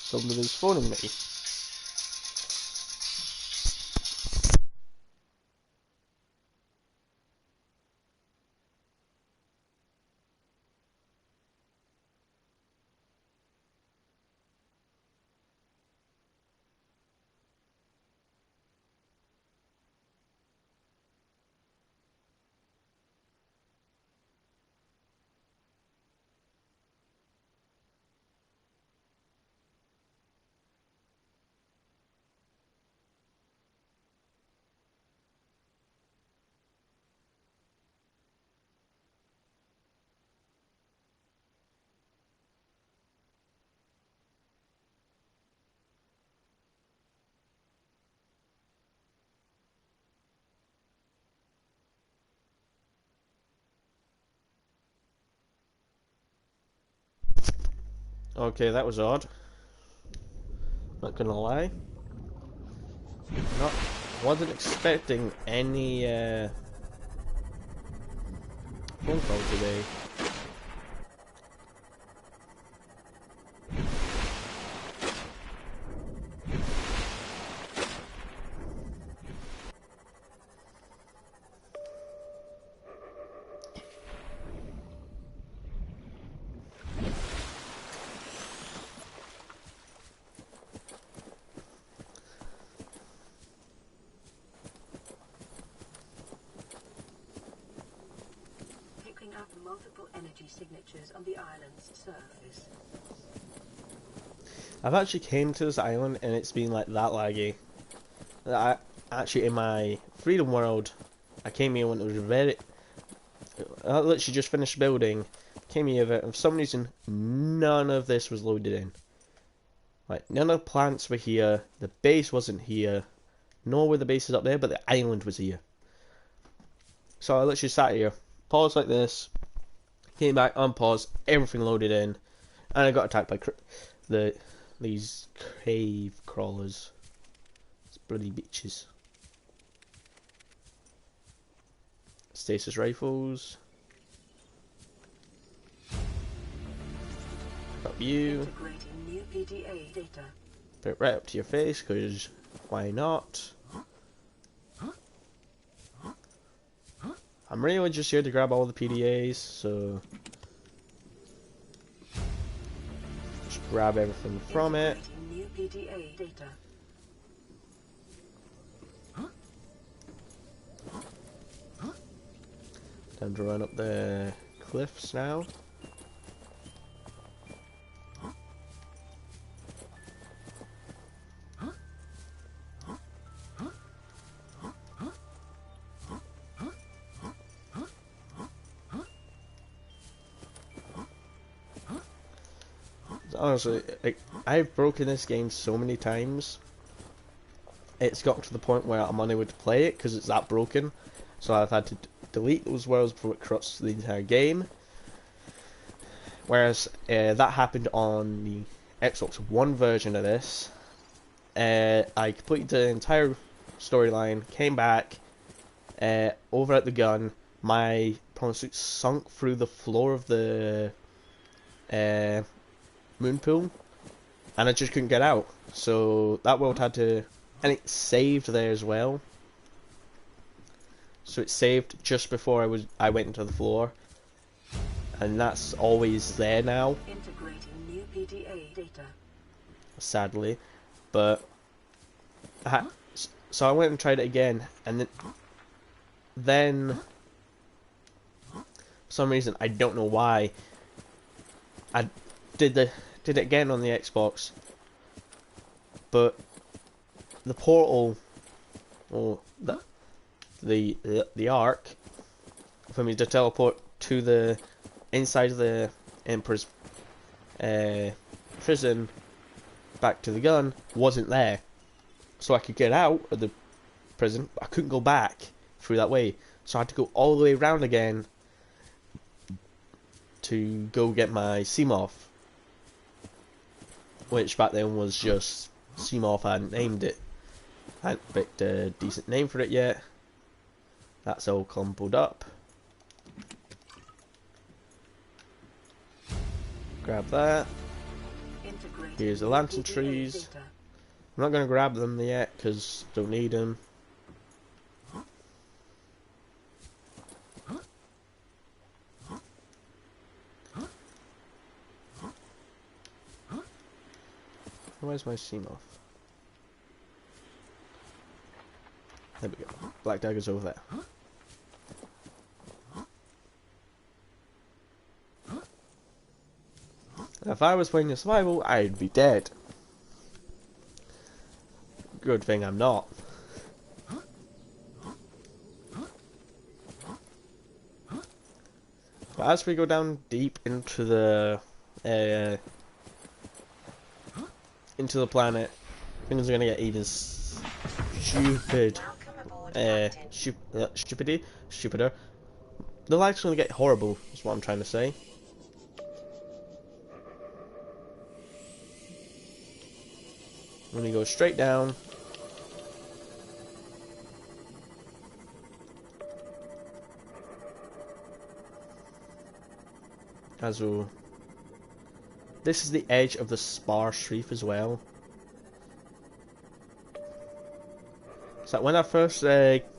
Somebody is phoning me. Okay, that was odd. Not gonna lie. Not wasn't expecting any phone call today. Up multiple energy signatures on the island's surface. I've actually came to this island and it's been like that laggy. I actually in my freedom world, I came here when it was very. I literally just finished building, came here and for some reason none of this was loaded in. Like none of the plants were here, the base wasn't here, nor were the bases up there, but the island was here. So I literally sat here. Pause like this, came back, unpause, everything loaded in, and I got attacked by these cave crawlers. It's bloody bitches. Stasis rifles. Up you. Integrating new PDA data. Put it right up to your face, because why not? I'm really just here to grab all the PDAs, so just grab everything from it. New PDA data. Time to run up the cliffs now. Honestly, I've broken this game so many times. It's gotten to the point where I'm unable to play it because it's that broken. So I've had to delete those worlds before it corrupts the entire game. Whereas that happened on the Xbox One version of this. I completed the entire storyline, came back, over at the gun. My prawn suit sunk through the floor of the moon pool, and I just couldn't get out. So that world had to, and it saved there as well. So it saved just before I went into the floor, and that's always there now. Integrating new PDA data. Sadly, but so I went and tried it again, and then for some reason I don't know why I did it again on the Xbox, but the portal or the arc for me to teleport to the inside of the Emperor's prison back to the gun wasn't there. So I could get out of the prison, but I couldn't go back through that way. So I had to go all the way around again to go get my Seamoth. Which back then was just Seamoth. I hadn't named it. I hadn't picked a decent name for it yet. That's all comboed up. Grab that. Here's the lantern trees. I'm not going to grab them yet because don't need them. Where's my Seamoth? There we go. Black Dagger's over there. If I was playing the survival, I'd be dead. Good thing I'm not. But as we go down deep into the planet, things are gonna get even stupider. The life's gonna get horrible, is what I'm trying to say. When you go straight down, as well. This is the edge of the sparse reef as well. So when I first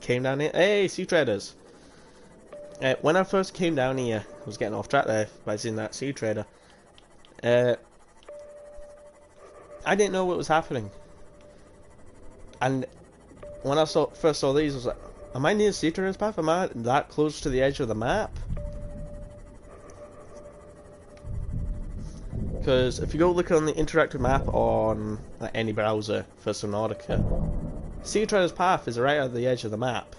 came down here, hey, sea traders! When I first came down here, I was getting off track there by seeing that sea trader. I didn't know what was happening, and when I first saw these, I was like, "Am I near the sea trader's path? Am I that close to the edge of the map?" Because if you go look on the interactive map on any browser for Subnautica, Sea Trader's Path is right at the edge of the map.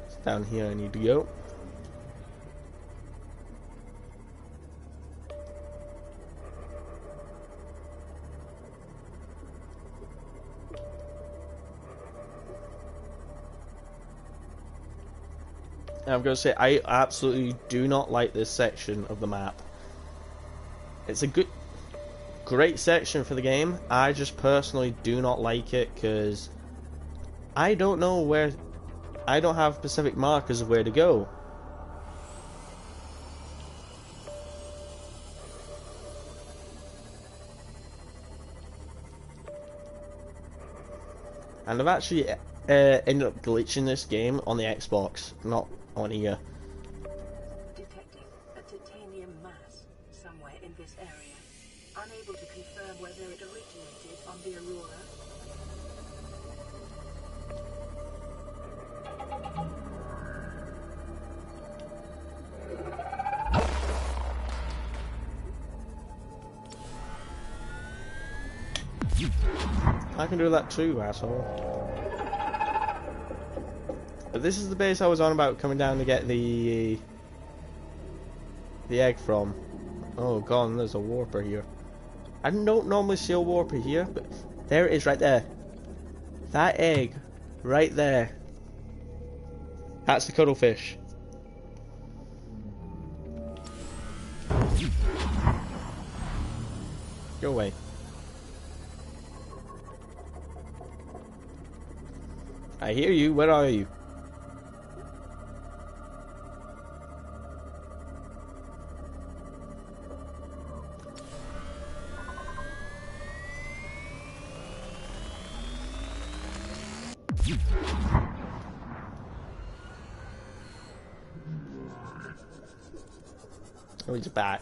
It's down here I need to go. I'm going to say, I absolutely do not like this section of the map. It's a great section for the game. I just personally do not like it because I don't know where, I don't have specific markers of where to go. And I've actually ended up glitching this game on the Xbox, not on here. Detecting a titanium mass somewhere in this area. Unable to confirm whether it originated on the Aurora. I can do that too, asshole. But this is the base I was on about coming down to get the egg from. Oh god, there's a warper here. I don't normally see a warper here, but there it is right there. That egg right there. That's the cuddlefish. Go away. I hear you, where are you? Oh, he's back.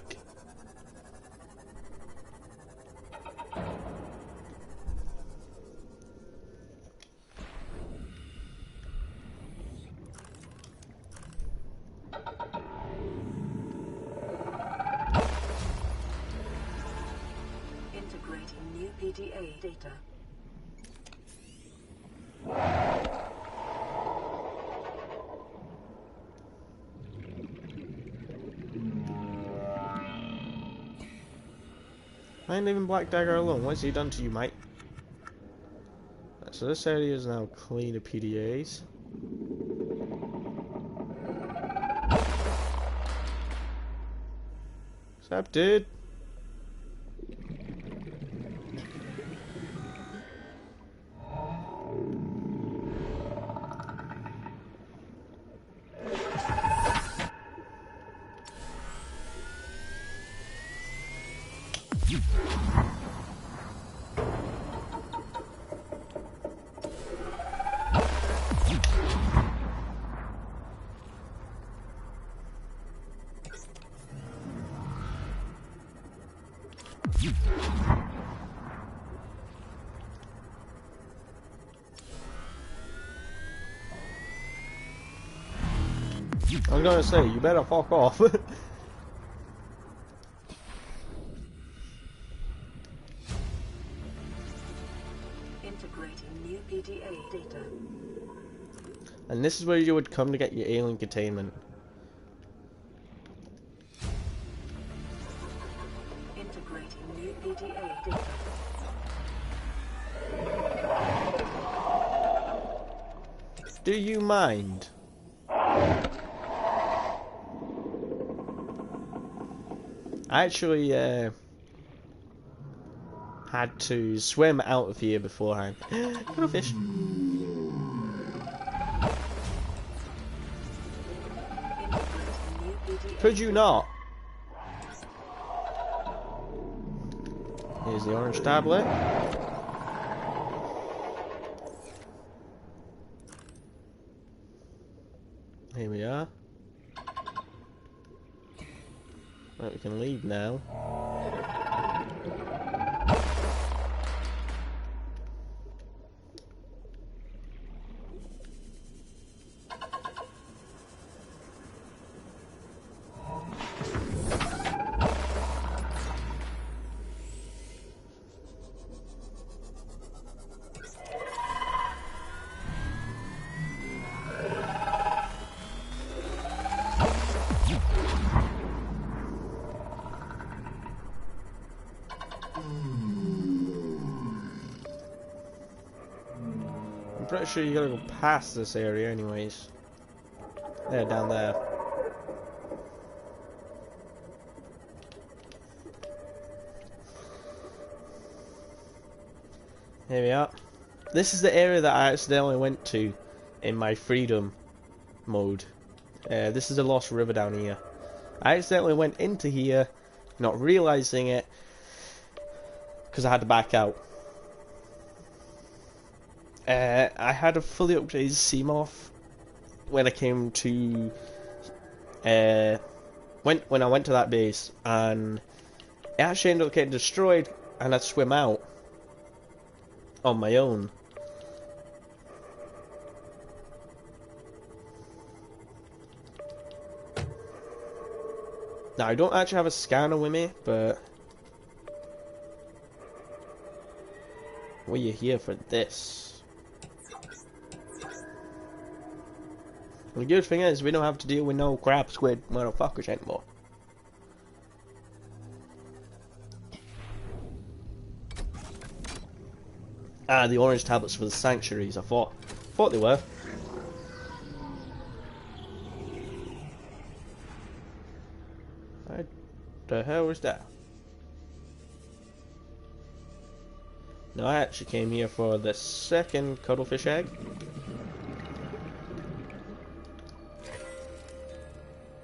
PDA data. I ain't leaving Black Dagger alone. What's he done to you, mate? Right, so this area is now clean of PDAs. What's up, dude? I'm gonna say, you better fuck off. Integrating new PDA data. And this is where you would come to get your alien containment. Integrating new PDA data. Do you mind? I actually had to swim out of here beforehand. Cuddlefish. Could you not? Here's the orange tablet. Here we are. Right, we can leave now. I'm pretty sure you gotta go past this area anyways. There, down there. Here we are. This is the area that I accidentally went to in my freedom mode. This is a lost river down here. I accidentally went into here, not realizing it, because I had to back out. I had a fully upgraded Seamorph when I came to when I went to that base, and it actually ended up getting destroyed, and I had to swim out on my own. Now I don't actually have a scanner with me, but we're here for this. The good thing is we don't have to deal with no crab squid motherfuckers anymore. Ah, the orange tablets for the sanctuaries. I thought they were. What the hell was that? No, I actually came here for the second cuddlefish egg.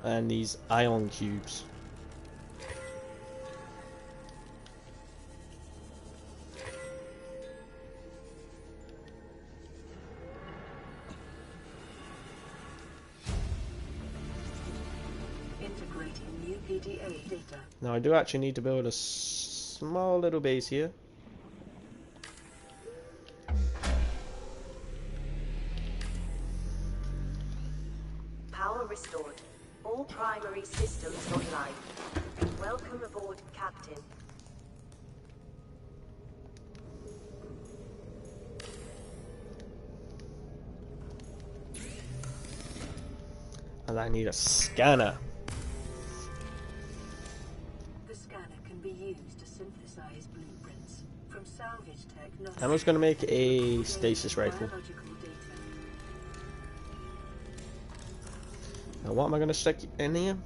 And these ion cubes. Integrating new PDA data. Now I do actually need to build a small little base here. Power restored. All primary systems online. Welcome aboard, Captain. And I need a scanner. The scanner can be used to synthesize blueprints from salvage technology. I'm just gonna make a stasis rifle. Biological data. Now what am I gonna stick in here?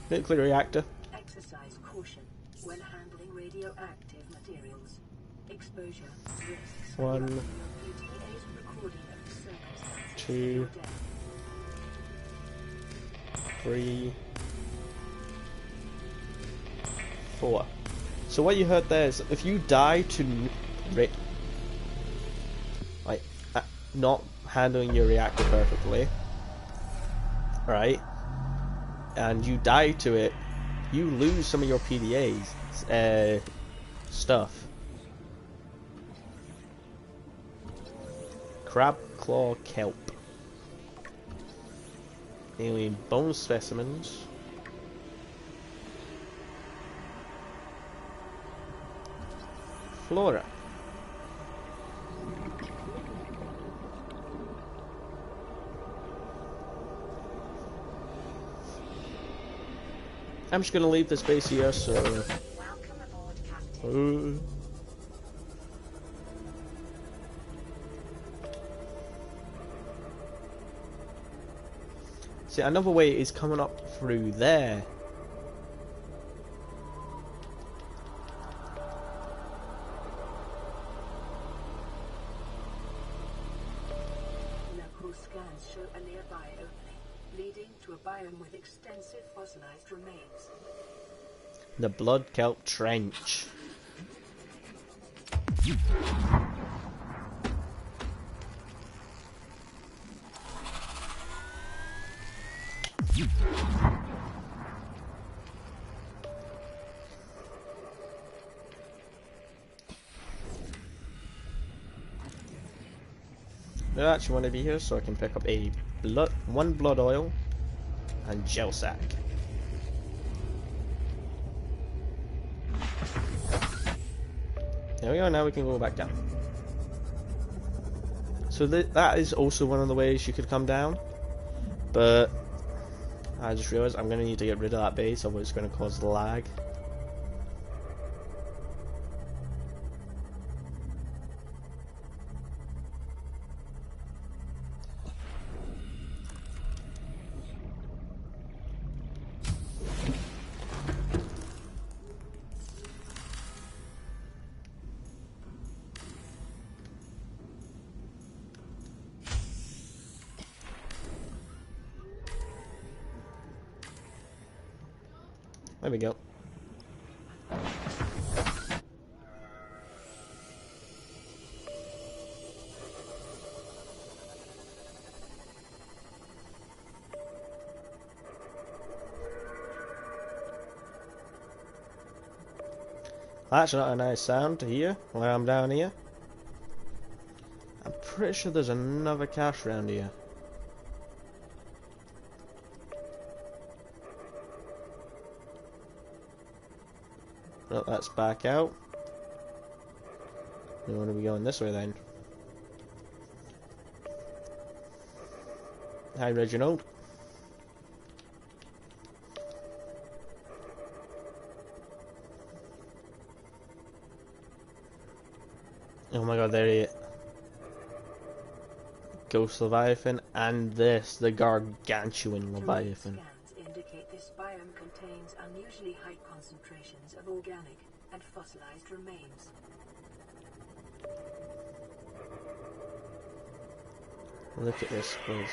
Nuclear reactor. Exercise caution when handling radioactive materials. Exposure risks. 1, UTA's recording of the circumstances 2, of your death. 3, 4. So what you heard there is if you die to not handling your reactor perfectly, right, and you die to it, you lose some of your PDA's stuff. Crab claw kelp. Alien bone specimens. Flora. I'm just gonna leave this base here, so. Welcome aboard, Captain. See, another way is coming up through there. Local scans show a nearby opening, leading to a biome with extensive fossilized remains. The Blood Kelp Trench. I actually want to be here so I can pick up a one blood oil and gel sack. There we go, now we can go back down. So that is also one of the ways you could come down, but I just realized I'm going to need to get rid of that base, otherwise it's going to cause lag. There we go. That's not a nice sound to hear when I'm down here. I'm pretty sure there's another cache around here. Well, that's back out. We want to be going this way then. Hi, Reginald. Oh my god, there he is. Ghost Leviathan and this, the gargantuan Leviathan. Scans indicate this biome contains unusually high concentrations of organic and fossilized remains. Look at this place.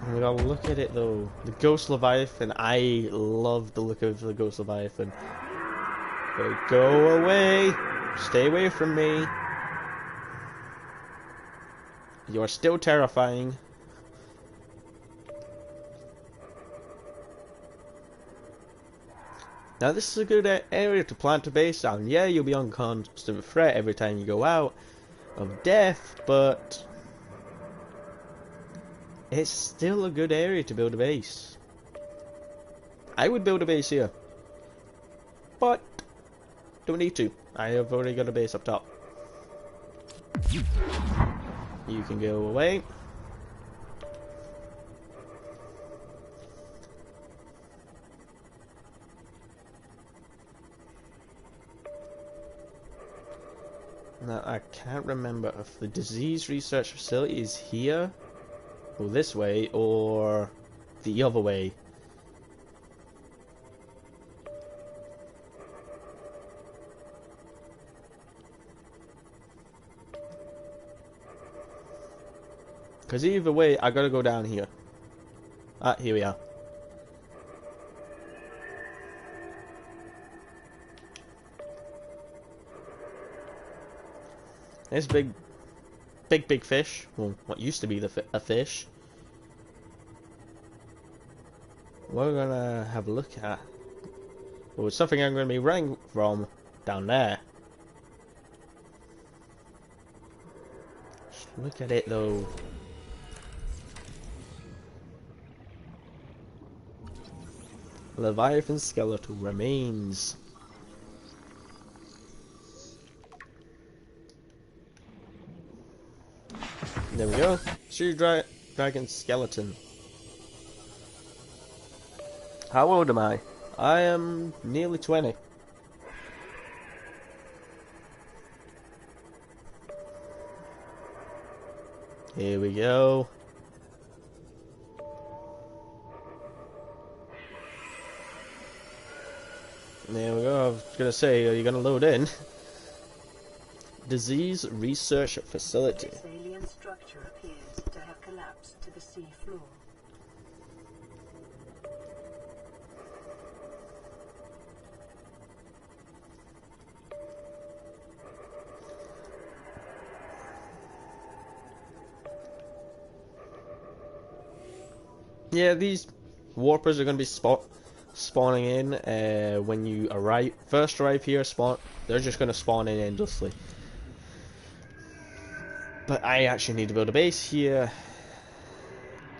Oh my god, look at it though. The Ghost Leviathan, I love the look of the Ghost Leviathan. But go away! Stay away from me! You are still terrifying. Now this is a good area to plant a base down. Yeah, you'll be on constant threat every time you go out of death, but it's still a good area to build a base. I would build a base here, but don't need to. I have already got a base up top. You can go away. Now, I can't remember if the disease research facility is here, or this way, or the other way. Because either way, I gotta go down here. Ah, here we are. There's big fish. Well, what used to be a fish. We're gonna have a look at. Well, it's something I'm gonna be running from down there. Just look at it though. Leviathan skeletal remains. There we go. Dragon skeleton. How old am I? I am nearly 20. Here we go. There we go. I was gonna say, are you gonna load in? Disease Research Facility. This alien structure appears to have collapsed to the sea floor. Yeah, these warpers are gonna be spawning in when you first arrive here. They're just gonna spawn in endlessly. But I actually need to build a base here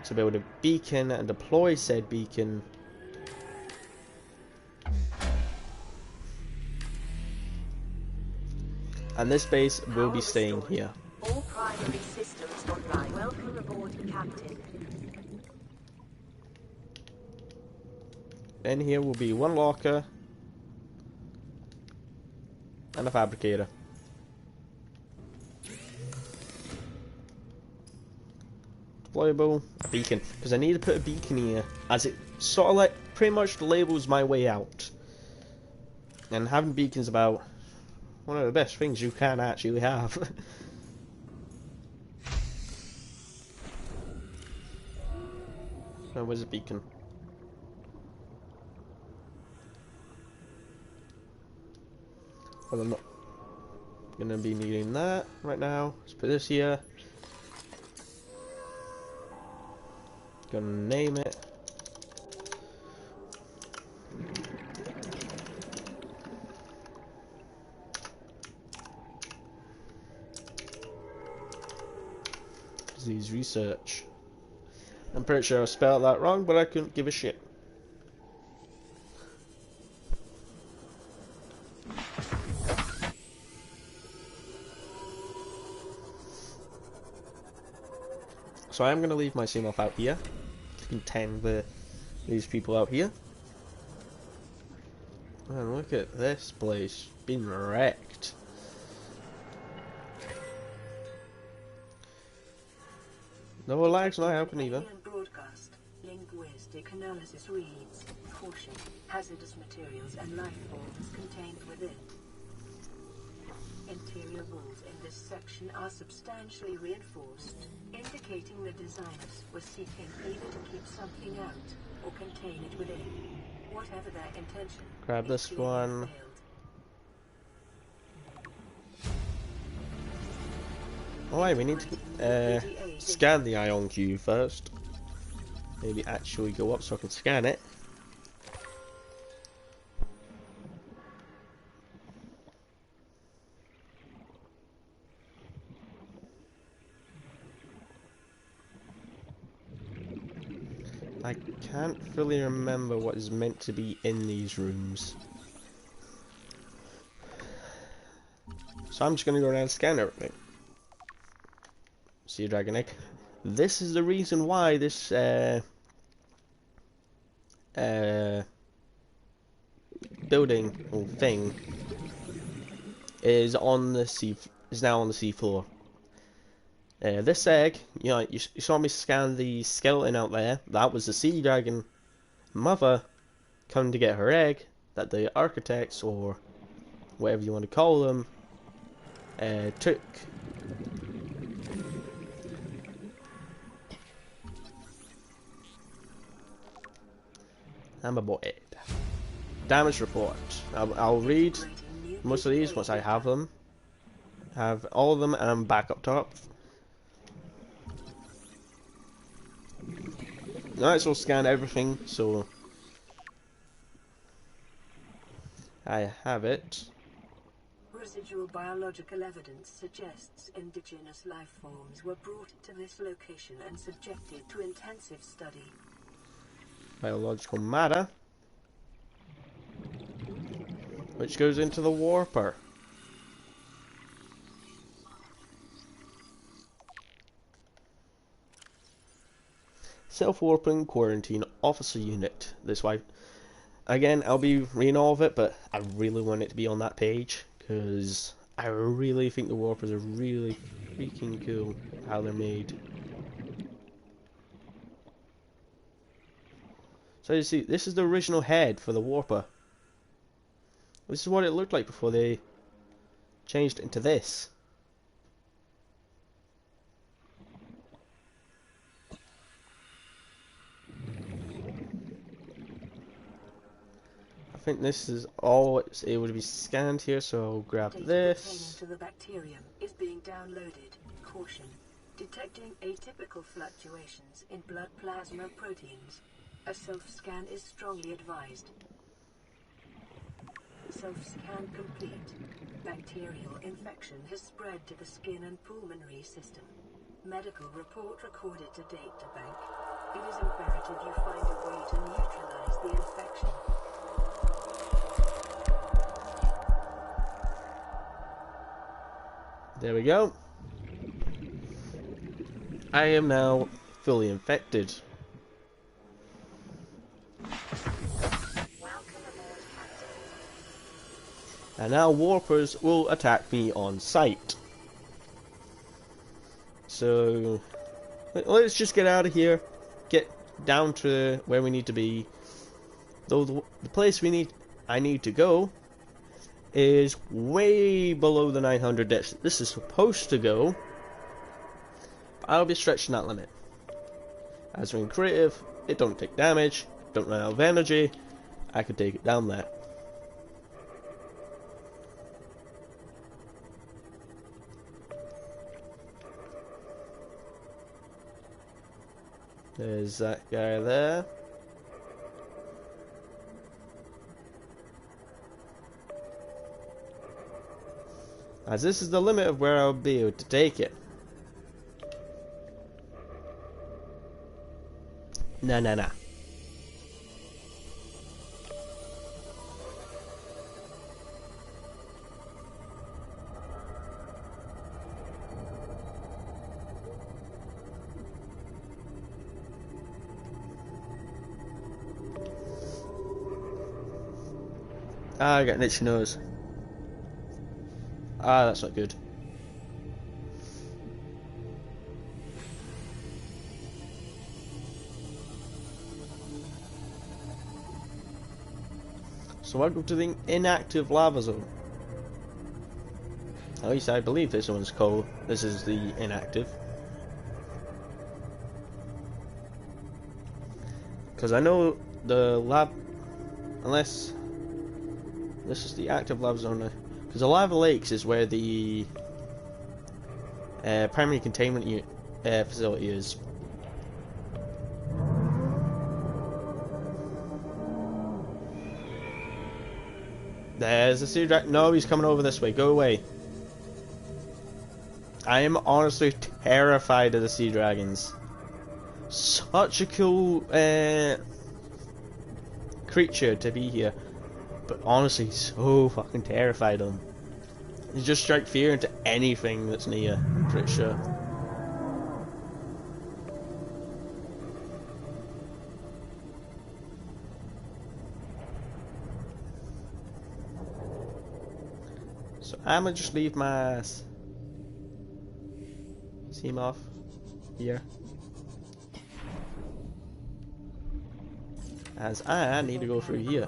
to build a beacon and deploy said beacon. And this base will be staying here. All primary systems online. Welcome aboard, Captain. In here will be one locker and a fabricator. Deployable beacon, because I need to put a beacon here, as it sort of like pretty much labels my way out. And having beacons about one of the best things you can actually have. So where's a beacon? Well, I'm not gonna be needing that right now. Let's put this here. Gonna name it. Disease Research. I'm pretty sure I spelled that wrong, but I couldn't give a shit. So I'm going to leave my Seamoth out here to contend with these people out here. And look at this place being wrecked. No lag's not helping either. Broadcast. Linguistic analysis reads: caution, hazardous materials and life forms contained within. Interior walls in this section are substantially reinforced, indicating the designers were seeking either to keep something out or contain it within. Whatever their intention. Grab this it clearly one. failed. Alright, we need to scan the ion cube first. Maybe actually go up so I can scan it. I can't fully remember what is meant to be in these rooms. So I'm just going to go around and scan everything. Sea Dragon Egg. This is the reason why this building or thing is on the sea, is now on the seafloor. This egg, you know, you saw me scan the skeleton out there. That was the sea dragon mother coming to get her egg that the architects, or whatever you want to call them, took. I'm aborted. Damage report. I'll read most of these once I have them. Have all of them, and I'm back up top. Alright, so scan everything, so I have it. Residual biological evidence suggests indigenous life forms were brought to this location and subjected to intensive study. Biological matter, which goes into the warper. Self-warping quarantine officer unit. This way, again, I'll be reading all of it, but I really want it to be on that page because I really think the warpers are really freaking cool how they're made. So you see, this is the original head for the warper. This is what it looked like before they changed it into this. I think this is all it's able to be scanned here, so I'll grab this. Data pertaining to the bacterium is being downloaded. Caution. Detecting atypical fluctuations in blood plasma proteins. A self-scan is strongly advised. Self-scan complete. Bacterial infection has spread to the skin and pulmonary system. Medical report recorded to data bank. It is imperative you find a way to neutralize the infection. There we go. I am now fully infected. And now warpers will attack me on sight. So let's just get out of here, get down to where we need to be. Though the place I need to go is way below the 900 depths. This is supposed to go. I'll be stretching that limit. As we're in creative, it don't take damage, don't run out of energy. I could take it down there. There's that guy there. As this is the limit of where I'll be able to take it. Nah. Ah, I got an itchy nose. Ah, that's not good. So welcome to the inactive lava zone. At least I believe this one's called. This is the inactive. Because I know the lab, unless this is the active lava zone. Because the lava lakes is where the primary containment facility is. There's the sea dragon. No, he's coming over this way. Go away. I am honestly terrified of the sea dragons. Such a cool creature to be here, but honestly, so fucking terrified of him. You just strike fear into anything that's near, I'm pretty sure. So I'm gonna just leave my seam off here, as I need to go through here.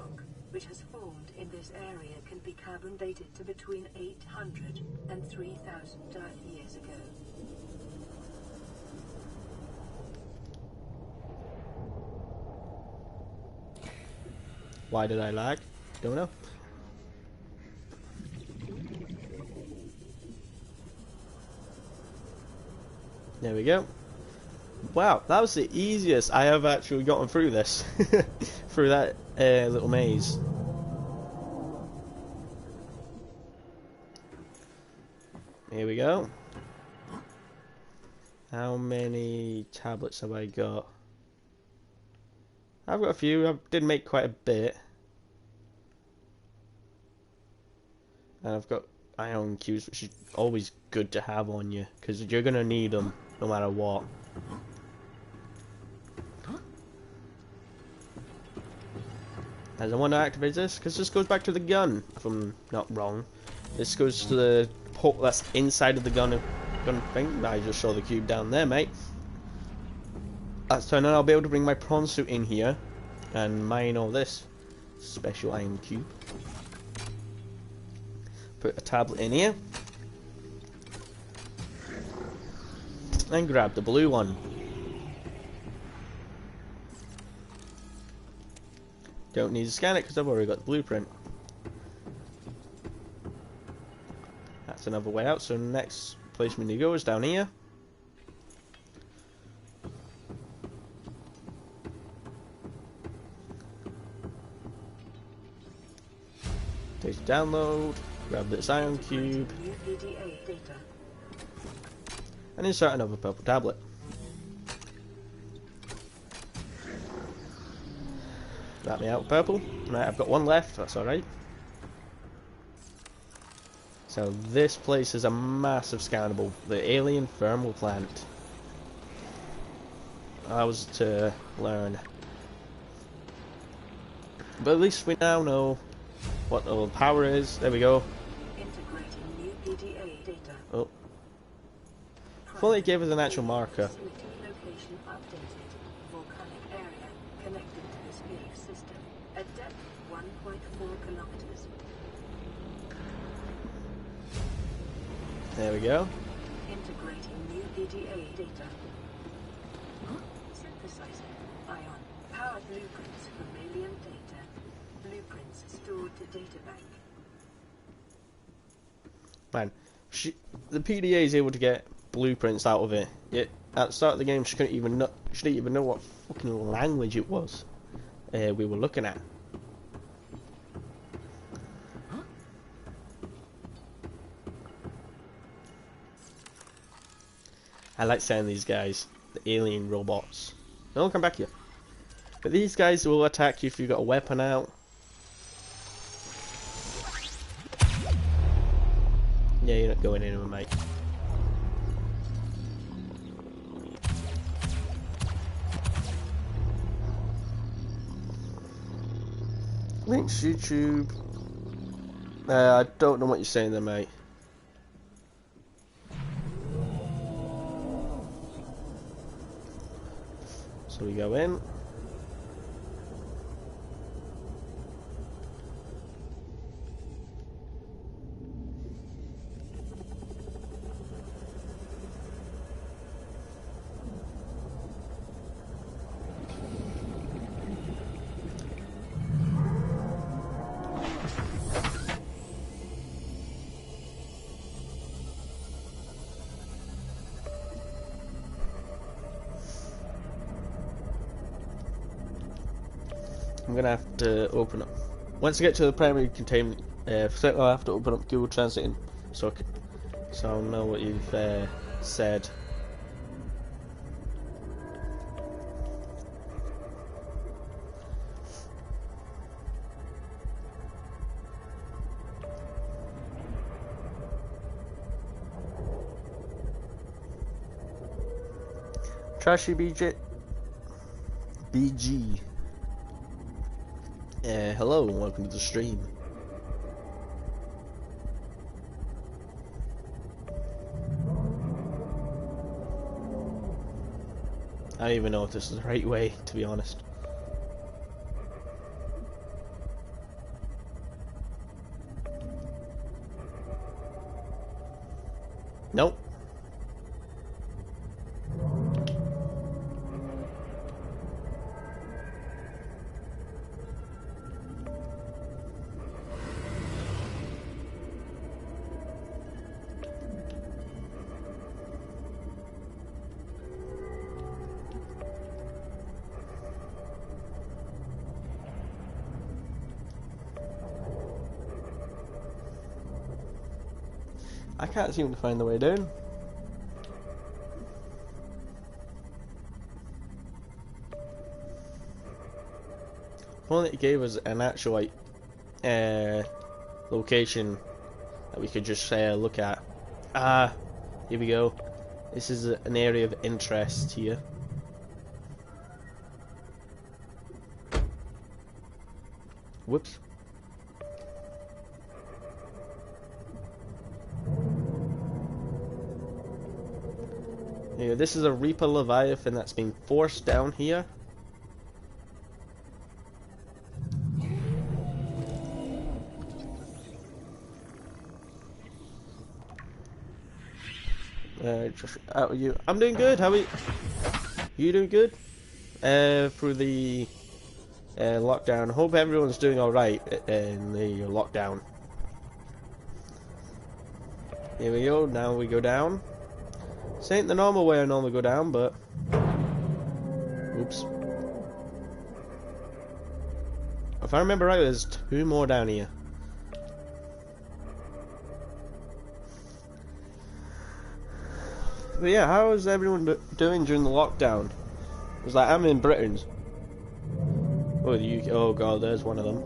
Which has formed in this area can be carbon dated to between 800 and 3,000 Earth years ago. Why did I lag? Don't know. There we go. Wow, that was the easiest I have actually gotten through this. Through that little maze. Here we go. How many tablets have I got? I've got a few. I did make quite a bit. And I've got ion cubes, which is always good to have on you, because you're going to need them no matter what. As I want to activate this, because this goes back to the gun, if I'm not wrong. This goes to the port that's inside of the gun thing. I just saw the cube down there, mate. So now I'll be able to bring my prawn suit in here and mine all this special iron cube. Put a tablet in here and grab the blue one. Don't need to scan it because I've already got the blueprint. That's another way out, so next place we need to go is down here. Data download, grab this ion cube, and insert another purple tablet. That me out purple. Right, I've got one left, that's alright. So this place is a massive scannable. The alien thermal plant. I was to learn. But at least we now know what the power is. There we go. Integrating new PDA data. Oh. Fully gave us an actual marker. Location updated. Volcanic area connected to this cave system. At depth 1.4 kilometers. There we go. Integrating new PDA data. Synthesizing. Ion. Power blueprints from alien data. Blueprints stored to data bank. Man, the PDA is able to get blueprints out of it. Yet at the start of the game, she didn't even know what fucking language it was we were looking at. I like saying these guys, the alien robots. They'll come back here. But these guys will attack you if you've got a weapon out. Yeah, you're not going anywhere, mate. Links YouTube. I don't know what you're saying there, mate. So we go in. I'm gonna have to open up. Once I get to the primary containment facility, I'll have to open up Google Translate so I'll know what you've said. Trashy BG. Hello and welcome to the stream. I don't even know if this is the right way, to be honest. Nope. I can't seem to find the way down. If only it gave us an actual like location that we could just look at. Ah, here we go. This is an area of interest here. Whoops. Yeah, this is a Reaper Leviathan that's been forced down here. I'm doing good. How are you? You doing good? Through the lockdown. Hope everyone's doing all right in the lockdown. Here we go. Now we go down. This ain't the normal way I normally go down, but oops. If I remember right, there's 2 more down here. But yeah, how is everyone doing during the lockdown? It's like I'm in Britain. Oh, the UK. Oh god, there's one of them.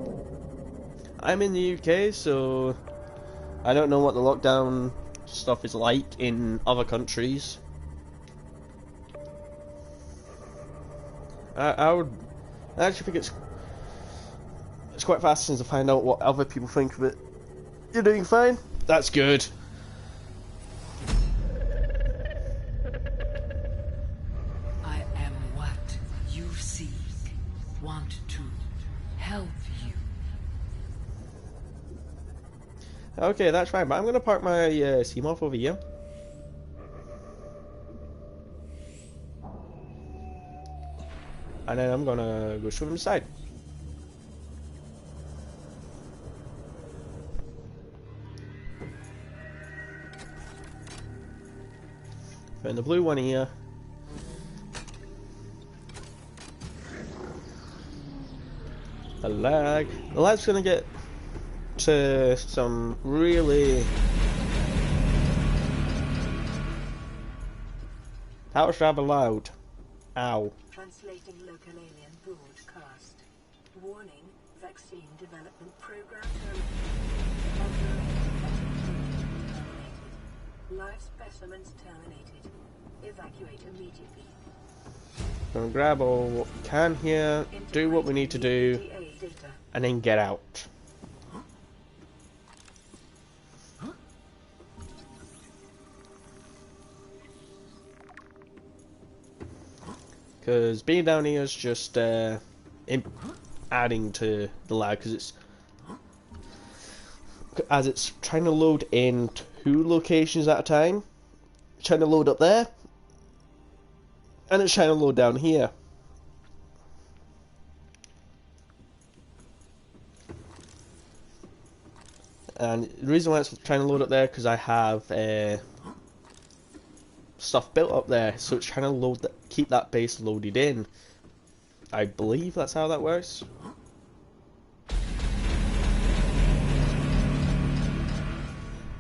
I'm in the UK, so I don't know what the lockdown stuff is like in other countries. I actually think it's quite fascinating to find out what other people think of it. You're doing fine? That's good. I am what you seek. Want to help you. Okay, that's fine, but I'm gonna park my Seamoth over here. And then I'm gonna go swim inside. Find the blue one here. A lag. The lag's gonna get to some really that was rather loud. Ow. Translating local alien broadcast. Warning, vaccine development program terminated. Live specimens terminated. Evacuate immediately. Gonna grab all what we can here, do what we need to do, and then get out. Because being down here is just adding to the lag, because it's trying to load in 2 locations at a time. It's trying to load up there, and it's trying to load down here. And the reason why it's trying to load up there because I have stuff built up there, so it's trying to load keep that base loaded in. I believe that's how that works.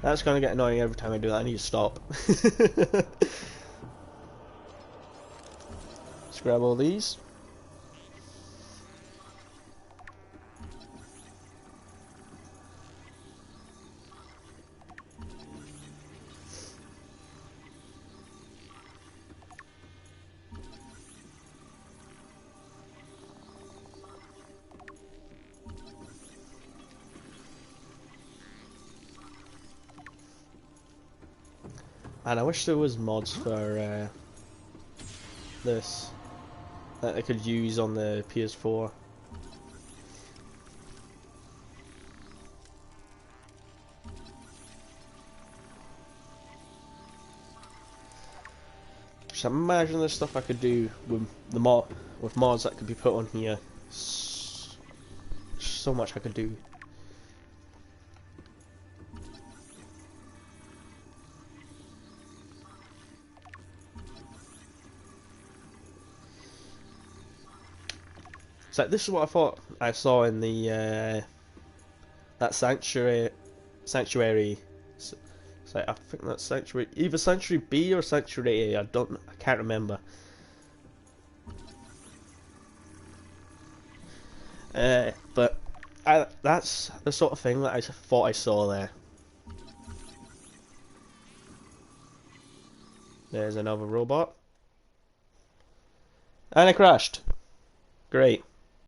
That's gonna get annoying every time I do that. I need to stop. Let's grab all these. And I wish there was mods for this that I could use on the PS4. Just imagine the stuff I could do with the mods that could be put on here. So much I could do. So this is what I thought I saw in the that sanctuary. So I think that's sanctuary, either sanctuary B or sanctuary A. I can't remember. But that's the sort of thing that I thought I saw there. There's another robot, and it crashed. Great.